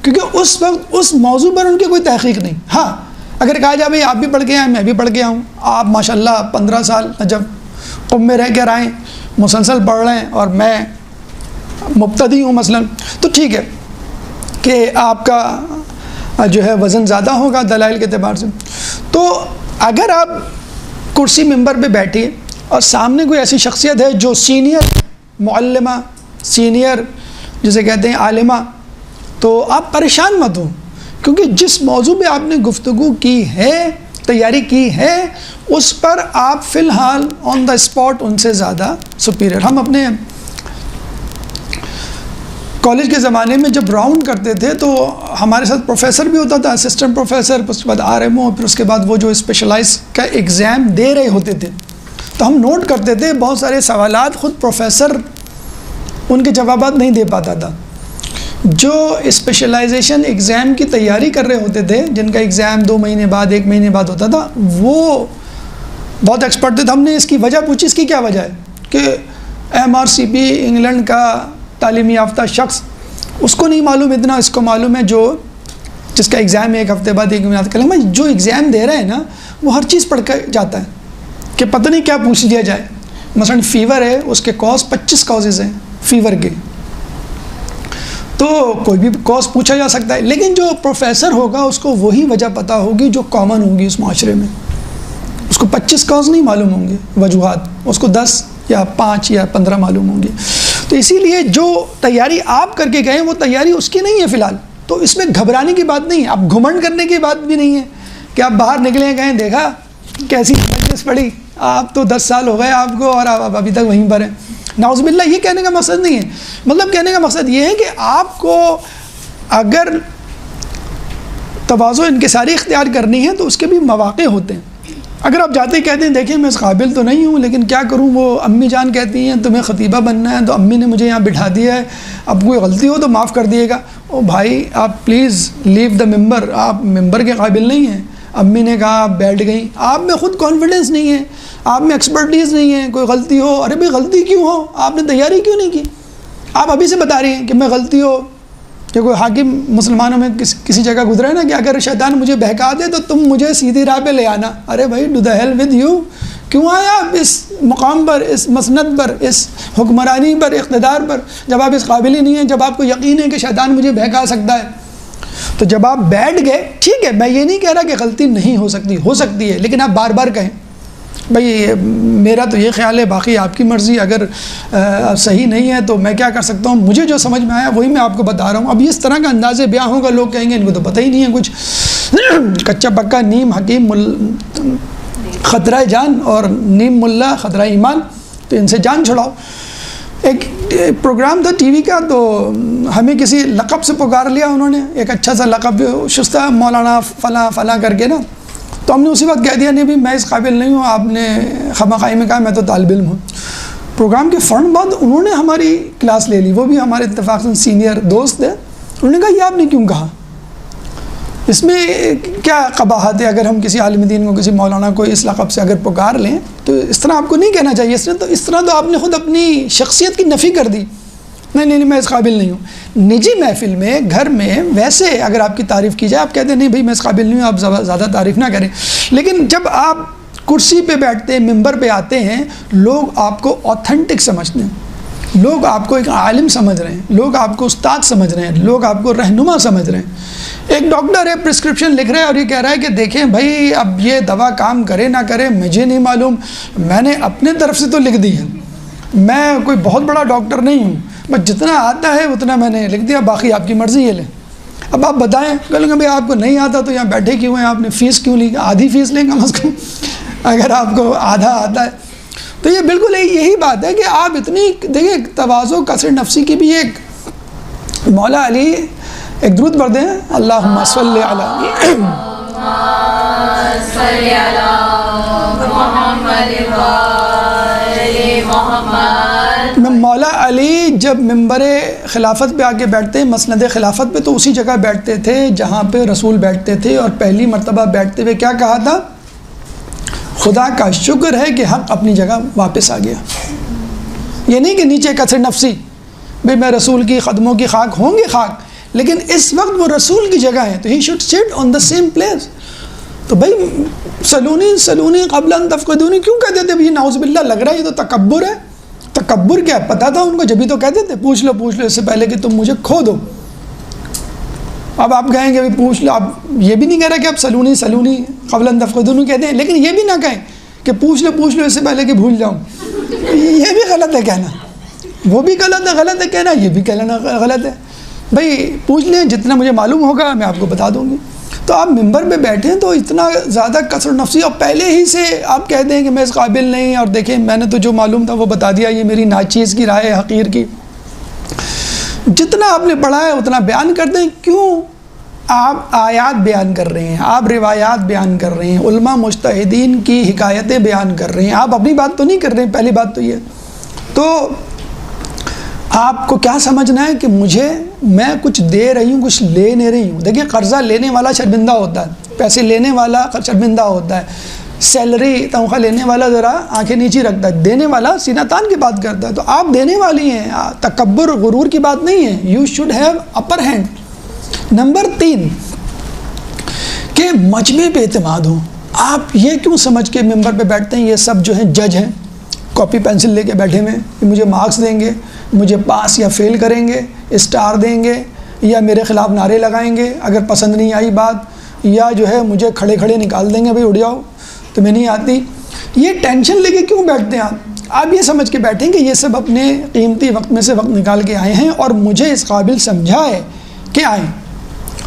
کیونکہ اس وقت اس موضوع پر ان کی کوئی تحقیق نہیں. ہاں اگر کہا جائے بھائی آپ بھی پڑھ کے آئے میں بھی پڑھ کے آؤں, آپ ماشاءاللہ 15 سال جب قم میں رہ کر آئیں مسلسل پڑھ رہے ہیں اور میں مبتدی ہوں مثلا, تو ٹھیک ہے کہ آپ کا جو ہے وزن زیادہ ہوگا دلائل کے اعتبار سے. تو اگر آپ کرسی ممبر پہ بیٹھیے اور سامنے کوئی ایسی شخصیت ہے جو سینئر معلمہ, سینئر جسے کہتے ہیں عالمہ, تو آپ پریشان مت ہوں, کیونکہ جس موضوع پہ آپ نے گفتگو کی ہے, تیاری کی ہے, اس پر آپ فی الحال آن دا اسپاٹ ان سے زیادہ سپیریئر. ہم اپنے کالج کے زمانے میں جب راؤنڈ کرتے تھے تو ہمارے ساتھ پروفیسر بھی ہوتا تھا, اسسٹنٹ پروفیسر, اس کے بعد RMO, پھر اس کے بعد وہ جو اسپیشلائز کا ایگزام دے رہے ہوتے تھے, تو ہم نوٹ کرتے تھے بہت سارے سوالات خود پروفیسر ان کے جوابات نہیں دے پاتا تھا. جو اسپیشلائزیشن ایگزام کی تیاری کر رہے ہوتے تھے, جن کا ایگزام 2 مہینے بعد 1 مہینے بعد ہوتا تھا, وہ بہت ایکسپرٹ تھے. تو ہم نے اس کی وجہ پوچھی, اس کی کیا وجہ ہے کہ MRCP انگلینڈ کا تعلیمی یافتہ شخص, اس کو نہیں معلوم اتنا, اس کو معلوم ہے جس کا ایگزام 1 ہفتے بعد 1 مہینے بعد. کہا میں جو ایگزام دے رہے ہیں نا وہ ہر چیز پڑھ کے جاتا ہے کہ پتہ نہیں کیا پوچھ لیا جائے. مثلا فیور ہے, اس کے کاز 25 کازز ہیں فیور کے, تو کوئی بھی کاز پوچھا جا سکتا ہے. لیکن جو پروفیسر ہوگا اس کو وہی وجہ پتہ ہوگی جو کامن ہوگی اس معاشرے میں. اس کو 25 کاز نہیں معلوم ہوں گے وجوہات, اس کو 10 یا 5 یا 15 معلوم ہوں گے. تو اسی لیے جو تیاری آپ کر کے گئے وہ تیاری اس کی نہیں ہے فی الحال. تو اس میں گھبرانے کی بات نہیں ہے, آپ گھمنڈ کرنے کی بات بھی نہیں ہے کہ آپ باہر نکلے گئے دیکھا کیسی مجلس پڑھی, آپ تو 10 سال ہو گئے آپ کو اور آپ ابھی تک وہیں پر ہیں. نعوذ باللہ, یہ کہنے کا مقصد نہیں ہے. مطلب کہنے کا مقصد یہ ہے کہ آپ کو اگر تواضع انکساری اختیار کرنی ہے تو اس کے بھی مواقع ہوتے ہیں. اگر آپ جاتے ہی کہتے ہیں دیکھیں میں اس قابل تو نہیں ہوں, لیکن کیا کروں, وہ امی جان کہتی ہیں تمہیں خطیبہ بننا ہے, تو امی نے مجھے یہاں بٹھا دیا ہے, اب کوئی غلطی ہو تو معاف کر دیے گا. او بھائی آپ پلیز لیو دا ممبر, آپ ممبر کے قابل نہیں ہیں. امی نے کہا آپ بیٹھ گئیں, آپ میں خود کانفیڈنس نہیں ہے, آپ میں ایکسپرٹیز نہیں ہے. کوئی غلطی ہو, ارے بھائی غلطی کیوں ہو, آپ نے تیاری کیوں نہیں کی. آپ ابھی سے بتا رہی ہیں کہ میں غلطی ہو, کہ کوئی حاکم مسلمانوں میں کسی جگہ گزرا ہے نا کہ اگر شیطان مجھے بہکا دے تو تم مجھے سیدھی راہ پہ لے آنا. ارے بھائی do the hell with you, کیوں آیا آپ اس مقام پر, اس مسند پر, اس حکمرانی پر, اقتدار پر, جب آپ اس قابل ہی نہیں ہیں, جب آپ کو یقین ہے کہ شیطان مجھے بہکا سکتا ہے. تو جب آپ بیٹھ گئے, ٹھیک ہے میں یہ نہیں کہہ رہا کہ غلطی نہیں ہو سکتی ہے, لیکن آپ بار بار کہیں بھئی میرا تو یہ خیال ہے, باقی آپ کی مرضی, اگر صحیح نہیں ہے تو میں کیا کر سکتا ہوں, مجھے جو سمجھ میں آیا وہی میں آپ کو بتا رہا ہوں. اب اس طرح کا انداز بیاں ہوگا, لوگ کہیں گے ان کو تو پتہ ہی نہیں ہے کچھ, کچا پکا نیم حکیم خطرہ جان اور نیم ملا خطرہ ایمان, تو ان سے جان چھڑاؤ. ایک پروگرام تھا ٹی وی کا, تو ہمیں کسی لقب سے پکار لیا انہوں نے, ایک اچھا سا لقب شستہ مولانا فلاں فلاں کر کے نا, تو ہم نے اسی وقت کہہ دیا نہیں بھی میں اس قابل نہیں ہوں. آپ نے خامخواہی میں کہا میں تو طالب علم ہوں. پروگرام کے فوراً بعد انہوں نے ہماری کلاس لے لی, وہ بھی ہمارے اتفاق سے سینئر دوست ہے. انہوں نے کہا یہ آپ نے کیوں کہا, اس میں کیا قباحت ہے, اگر ہم کسی عالم دین کو, کسی مولانا کو اس لقب سے اگر پکار لیں تو اس طرح آپ کو نہیں کہنا چاہیے. اس طرح تو آپ نے خود اپنی شخصیت کی نفی کر دی. نہیں میں اس قابل نہیں ہوں. نجی محفل میں, گھر میں ویسے اگر آپ کی تعریف کی جائے, آپ کہتے ہیں نہیں بھائی میں اس قابل نہیں ہوں, آپ زیادہ تعریف نہ کریں. لیکن جب آپ کرسی پہ بیٹھتے ہیں, ممبر پہ آتے ہیں, لوگ آپ کو آتھینٹک سمجھتے ہیں, لوگ آپ کو ایک عالم سمجھ رہے ہیں, لوگ آپ کو استاد سمجھ رہے ہیں, لوگ آپ کو رہنما سمجھ رہے ہیں. ایک ڈاکٹر ہے پرسکرپشن لکھ رہا ہے اور یہ کہہ رہا ہے کہ دیکھیں بھائی اب یہ دوا کام کرے نہ کرے مجھے نہیں معلوم, میں نے اپنے طرف سے تو لکھ دی ہے, میں کوئی بہت بڑا ڈاکٹر نہیں ہوں, بس جتنا آتا ہے اتنا میں نے لکھ دیا, باقی آپ کی مرضی یہ لیں. اب آپ بتائیں, کہوں گا بھائی آپ کو نہیں آتا تو یہاں بیٹھے کیوں ہیں, آپ نے فیس کیوں لی, آدھی فیس لیں کم از کم اگر آپ کو آدھا آتا ہے. تو یہ بالکل یہی بات ہے کہ آپ اتنی دیکھیں تواضع کثر نفسی کی بھی ایک, مولا علی ایک درود پڑھ دیں, اللہم صلی علی مولا علی جب ممبر خلافت پہ آ کے بیٹھتے ہیں, مسند خلافت پہ, تو اسی جگہ بیٹھتے تھے جہاں پہ رسول بیٹھتے تھے, اور پہلی مرتبہ بیٹھتے ہوئے کیا کہا تھا, خدا کا شکر ہے کہ حق اپنی جگہ واپس آ گیا. یہ نہیں کہ نیچے کثر نفسی, بھئی میں رسول کی قدموں کی خاک ہوں گے خاک, لیکن اس وقت وہ رسول کی جگہ ہے تو he should sit on the same place. تو بھائی سلونی قبل ان تفقدونی کیوں کہتے تھے؟ یہ نعوذ باللہ لگ رہا ہے یہ تو تکبر ہے. تکبر کیا پتہ تھا ان کو جبھی تو کہتے تھے پوچھ لو اس سے پہلے کہ تم مجھے کھو دو. اب آپ کہیں کہ پوچھ لو. آپ یہ بھی نہیں کہہ رہے کہ آپ سلونی قبل ان تفقدونی کہتے ہیں، لیکن یہ بھی نہ کہیں کہ پوچھ لو اس سے پہلے کہ بھول جاؤں. یہ بھی غلط ہے کہنا، وہ بھی غلط ہے کہنا، یہ بھی کہنا غلط ہے. بھائی پوچھ لیں، جتنا مجھے معلوم ہوگا میں آپ کو بتا دوں گی. تو آپ ممبر پہ بیٹھیں تو اتنا زیادہ کثر نفسی، اور پہلے ہی سے آپ کہتے ہیں کہ میں اس قابل نہیں، اور دیکھیں میں نے تو جو معلوم تھا وہ بتا دیا، یہ میری ناچیز کی رائے ہے، حقیر کی. جتنا آپ نے پڑھا ہے اتنا بیان کر دیں. کیوں؟ آپ آیات بیان کر رہے ہیں، آپ روایات بیان کر رہے ہیں، علماء مجتہدین کی حکایتیں بیان کر رہے ہیں، آپ اپنی بات تو نہیں کر رہے ہیں. پہلی بات تو یہ. تو آپ کو کیا سمجھنا ہے کہ میں کچھ دے رہی ہوں، کچھ لے نہیں رہی ہوں. دیکھیے قرضہ لینے والا شرمندہ ہوتا ہے، پیسے لینے والا شرمندہ ہوتا ہے، سیلری تنخواہ لینے والا ذرا آنکھیں نیچی رکھتا ہے، دینے والا سینہ تان کی بات کرتا ہے. تو آپ دینے والی ہیں، تکبر غرور کی بات نہیں ہے. You should have upper hand. Number 3 کہ مجمع پہ اعتماد ہو. آپ یہ کیوں سمجھ کے ممبر پہ بیٹھتے ہیں یہ سب جو ہیں جج ہیں، کاپی پینسل لے کے بیٹھے ہوئے کہ مجھے مارکس دیں گے، مجھے پاس یا فیل کریں گے، اسٹار دیں گے، یا میرے خلاف نعرے لگائیں گے اگر پسند نہیں آئی بات، یا جو ہے مجھے کھڑے نکال دیں گے، بھائی اڑ جاؤ تمہیں نہیں آتی. یہ ٹینشن لے کے کیوں بیٹھتے ہیں آپ یہ سمجھ کے بیٹھیں کہ یہ سب اپنے قیمتی وقت میں سے وقت نکال کے آئے ہیں اور مجھے اس قابل سمجھا ہے کہ آئیں.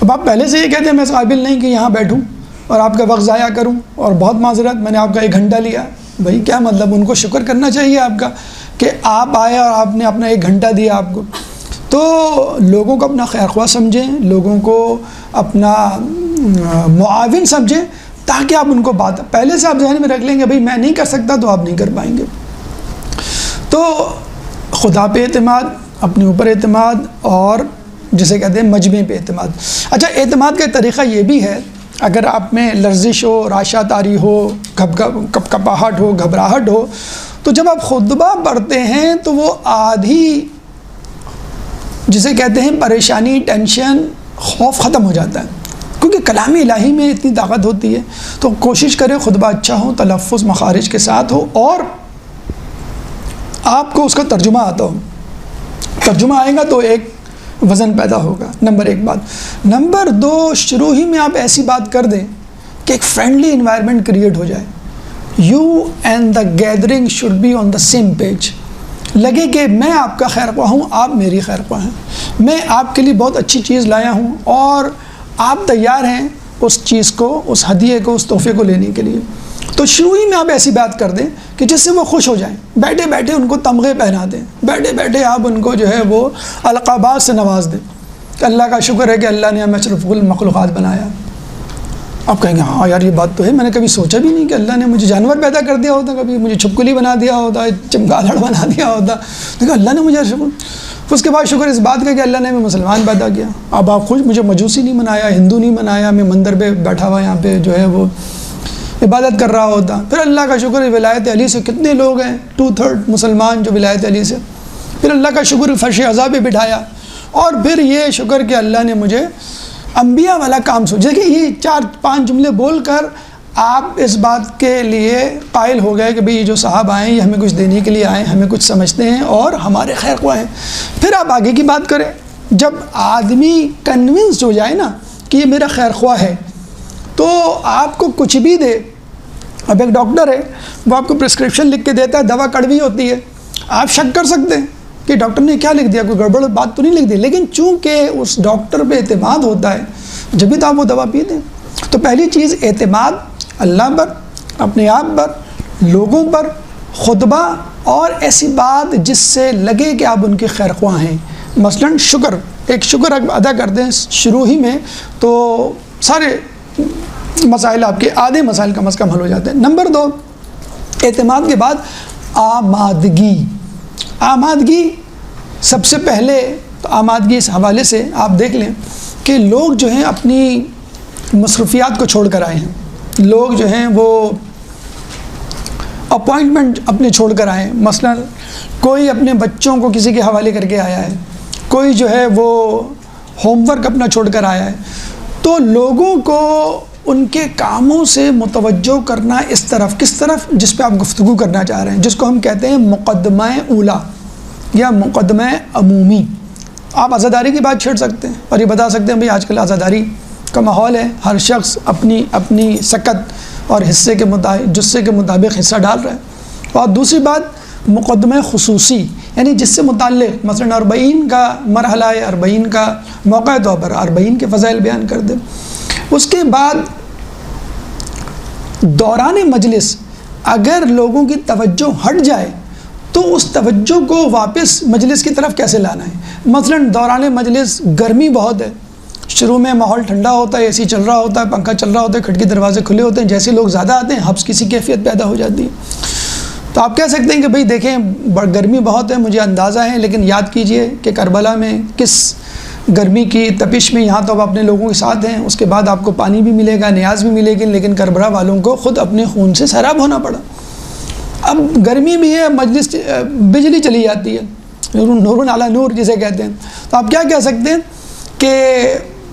اب آپ پہلے سے یہ کہتے ہیں میں اس قابل نہیں کہ یہاں بیٹھوں اور آپ کا وقت ضائع کروں، اور بہت معذرت میں نے آپ کا 1 گھنٹہ لیا. بھائی کیا مطلب؟ ان کو شکر کرنا چاہیے آپ کا کہ آپ آئے اور آپ نے اپنا 1 گھنٹہ دیا آپ کو. تو لوگوں کو اپنا خیر خواہ سمجھیں، لوگوں کو اپنا معاون سمجھیں، تاکہ آپ ان کو بات پہلے سے آپ ذہن میں رکھ لیں گے بھائی میں نہیں کر سکتا تو آپ نہیں کر پائیں گے. تو خدا پہ اعتماد، اپنے اوپر اعتماد، اور جسے کہتے ہیں مجمع پہ اعتماد. اچھا اعتماد کا طریقہ یہ بھی ہے، اگر آپ میں لرزش ہو، راشا تاری ہو، کپاہٹ ہو، گھبراہٹ ہو، تو جب آپ خطبہ پڑھتے ہیں تو وہ آدھی جسے کہتے ہیں پریشانی، ٹینشن، خوف ختم ہو جاتا ہے، کیونکہ کلام الہی میں اتنی طاقت ہوتی ہے. تو کوشش کریں خطبہ اچھا ہو، تلفظ مخارج کے ساتھ ہو، اور آپ کو اس کا ترجمہ آتا ہو. ترجمہ آئے گا تو ایک وزن پیدا ہوگا. نمبر 1 بات. نمبر 2، شروع ہی میں آپ ایسی بات کر دیں کہ ایک فرینڈلی انوائرمنٹ کریٹ ہو جائے. You and the gathering should be on the same page. لگے کہ میں آپ کا خیر خواہ ہوں، آپ میری خیر خواہ ہیں، میں آپ کے لیے بہت اچھی چیز لایا ہوں اور آپ تیار ہیں اس چیز کو، اس ہدیے کو، اس تحفے کو لینے کے لیے. تو شروع ہی میں آپ ایسی بات کر دیں کہ جس سے وہ خوش ہو جائیں. بیٹھے بیٹھے ان کو تمغے پہنا دیں، بیٹھے بیٹھے آپ ان کو جو ہے وہ القابات سے نواز دیں. اللہ کا شکر ہے کہ اللہ نے ہمیں اشرف المخلوقات بنایا. آپ کہیں گے ہاں یار یہ بات تو ہے، میں نے کبھی سوچا بھی نہیں کہ اللہ نے مجھے جانور پیدا کر دیا ہوتا، کبھی مجھے چھپکلی بنا دیا ہوتا، چمگادڑ بنا دیا ہوتا، لیکن اللہ نے مجھے شکر. اس کے بعد شکر اس بات کا کہ اللہ نے ہمیں مسلمان پیدا کیا. اب آپ خوش، مجھے مجوسی نہیں بنایا، ہندو نہیں بنایا، میں مندر پہ بیٹھا ہوا یہاں پہ جو ہے وہ عبادت کر رہا ہوتا. پھر اللہ کا شکر ولایت علی سے کتنے لوگ ہیں، 2/3 مسلمان جو ولایت علی سے. پھر اللہ کا شکر فرش عزا پہ بٹھایا، اور پھر یہ شکر کہ اللہ نے مجھے انبیاء والا کام سوچا. کہ یہ 4-5 جملے بول کر آپ اس بات کے لیے قائل ہو گئے کہ بھئی یہ جو صاحب آئے ہیں یہ ہمیں کچھ دینے کے لیے آئے ہیں، ہمیں کچھ سمجھتے ہیں اور ہمارے خیر خواہ ہیں. پھر آپ آگے کی بات کریں. جب آدمی کنونس ہو جائے نا کہ یہ میرا خیر خواہ ہے، تو آپ کو کچھ بھی دے. اب ایک ڈاکٹر ہے، وہ آپ کو پرسکرپشن لکھ کے دیتا ہے، دوا کڑوی ہوتی ہے، آپ شک کر سکتے ہیں کہ ڈاکٹر نے کیا لکھ دیا، کوئی گڑبڑ بات تو نہیں لکھ دی. لیکن چونکہ اس ڈاکٹر پہ اعتماد ہوتا ہے جبھی تو آپ وہ دوا پیتے ہیں. تو پہلی چیز اعتماد اللہ پر، اپنے آپ پر، لوگوں پر، خطبہ، اور ایسی بات جس سے لگے کہ آپ ان کے خیر خواہ ہیں. مثلاً شکر، ایک شکر ادا کر دیں شروع ہی میں، تو سارے مسائل آپ کے آدھے مسائل کم از کم حل ہو جاتے ہیں. نمبر 2، اعتماد کے بعد آمادگی. آمادگی سب سے پہلے تو آمادگی اس حوالے سے آپ دیکھ لیں کہ لوگ جو ہیں اپنی مصروفیات کو چھوڑ کر آئے ہیں. لوگ جو ہیں وہ اپوائنٹمنٹ اپنے چھوڑ کر آئے ہیں. مثلا کوئی اپنے بچوں کو کسی کے حوالے کر کے آیا ہے، کوئی جو ہے وہ ہوم ورک اپنا چھوڑ کر آیا ہے. تو لوگوں کو ان کے کاموں سے متوجہ کرنا اس طرف، کس طرف؟ جس پہ آپ گفتگو کرنا چاہ رہے ہیں، جس کو ہم کہتے ہیں مقدمہ اولا یا مقدمہ عمومی۔ آپ عزاداری کی بات چھیڑ سکتے ہیں اور یہ بتا سکتے ہیں بھئی آج کل عزاداری کا ماحول ہے، ہر شخص اپنی سکت اور حصے کے مطابق، جسے کے مطابق حصہ ڈال رہا ہے۔ اور دوسری بات مقدمہ خصوصی، یعنی جس سے متعلق مثلا 40 کا مرحلہ ہے، 40 کا موقع طور پر 40 کے فضائل بیان کر دیں۔ اس کے بعد دوران مجلس اگر لوگوں کی توجہ ہٹ جائے تو اس توجہ کو واپس مجلس کی طرف کیسے لانا ہے۔ مثلا دوران مجلس گرمی بہت ہے، شروع میں ماحول ٹھنڈا ہوتا ہے، اے سی چل رہا ہوتا ہے، پنکھا چل رہا ہوتا ہے، کھڑکی دروازے کھلے ہوتے ہیں، جیسے لوگ زیادہ آتے ہیں حبس کی سی کیفیت پیدا ہو جاتی ہے۔ تو آپ کہہ سکتے ہیں کہ بھئی دیکھیں گرمی بہت ہے، مجھے اندازہ ہے، لیکن یاد کیجئے کہ کربلا میں کس گرمی کی تپش میں یہاں تو آپ اپنے لوگوں کے ساتھ ہیں، اس کے بعد آپ کو پانی بھی ملے گا، نیاز بھی ملے گی، لیکن کربلا والوں کو خود اپنے خون سے سیراب ہونا پڑا۔ اب گرمی بھی ہے، مجلس بجلی چلی جاتی ہے، نور علی نور جسے کہتے ہیں۔ تو آپ کیا کہہ سکتے ہیں کہ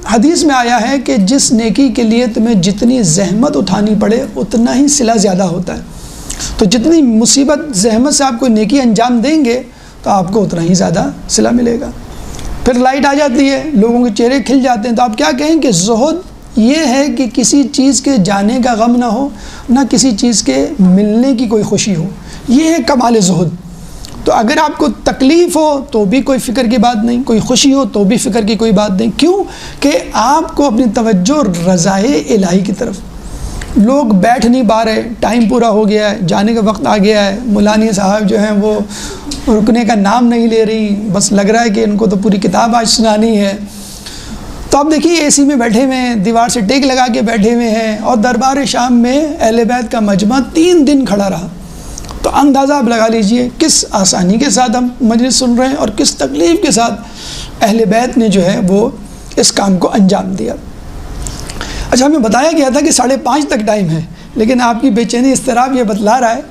حدیث میں آیا ہے کہ جس نیکی کے لیے تمہیں جتنی زحمت اٹھانی پڑے اتنا ہی صلہ زیادہ ہوتا ہے۔ تو جتنی مصیبت زحمت سے آپ کو نیکی انجام دیں گے تو آپ کو اتنا ہی زیادہ صلہ ملے گا۔ پھر لائٹ آ جاتی ہے، لوگوں کے چہرے کھل جاتے ہیں، تو آپ کیا کہیں کہ زہد یہ ہے کہ کسی چیز کے جانے کا غم نہ ہو، نہ کسی چیز کے ملنے کی کوئی خوشی ہو، یہ ہے کمال زہد۔ تو اگر آپ کو تکلیف ہو تو بھی کوئی فکر کی بات نہیں، کوئی خوشی ہو تو بھی فکر کی کوئی بات نہیں۔ کیوں کہ آپ کو اپنی توجہ رضائے الہی کی طرف۔ لوگ بیٹھ نہیں پا رہے، ٹائم پورا ہو گیا ہے، جانے کا وقت آ گیا ہے، مولانی صاحب جو ہیں وہ رکنے کا نام نہیں لے رہی، بس لگ رہا ہے کہ ان کو تو پوری کتاب آج سنانی ہے۔ تو آپ دیکھیے اے سی میں بیٹھے ہوئے ہیں، دیوار سے ٹیک لگا کے بیٹھے ہوئے ہیں، اور دربار شام میں اہل بیت کا مجمع 3 دن کھڑا رہا۔ تو اندازہ آپ لگا لیجئے کس آسانی کے ساتھ ہم مجلس سن رہے ہیں اور کس تکلیف کے ساتھ اہل بیت نے جو ہے وہ اس کام کو انجام دیا۔ اچھا، ہمیں بتایا گیا تھا کہ 5:30 تک ٹائم ہے، لیکن آپ کی بے چینی اضطراب یہ بتلا رہا ہے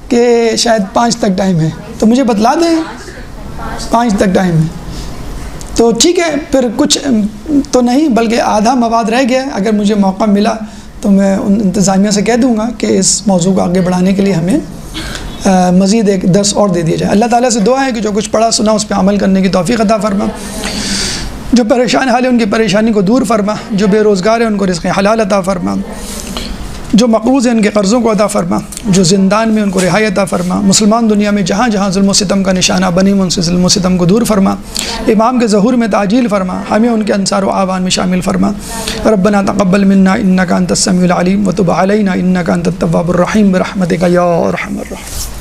کہ شاید 5 تک ٹائم ہے، تو مجھے بتلا دیں 5 تک ٹائم ہے تو ٹھیک ہے، پھر کچھ تو نہیں بلکہ آدھا مواد رہ گیا ہے۔ اگر مجھے موقع ملا تو میں ان انتظامیہ سے کہہ دوں گا کہ اس موضوع کو آگے بڑھانے کے لیے ہمیں مزید ایک درس اور دے دیا جائے۔ اللہ تعالیٰ سے دعا ہے کہ جو کچھ پڑھا سنا اس پہ عمل کرنے کی توفیق عطا فرما، جو پریشان حال ہے ان کی پریشانی کو دور فرما، جو بے روزگار ہیں ان کو رزق حلال عطا فرما، جو مقروض ہیں ان کے قرضوں کو عطا فرما، جو زندان میں ان کو رہائی عطا فرما، مسلمان دنیا میں جہاں جہاں ظلم و ستم کا نشانہ بنی ان سے ظلم و ستم کو دور فرما، امام کے ظہور میں تعجیل فرما، ہمیں ان کے انصار و اعوان میں شامل فرما۔ ربنا تقبل منا انک انت السمیع العلیم وتب علینا انک انت التواب الرحیم برحمتک یا ارحم الراحمین۔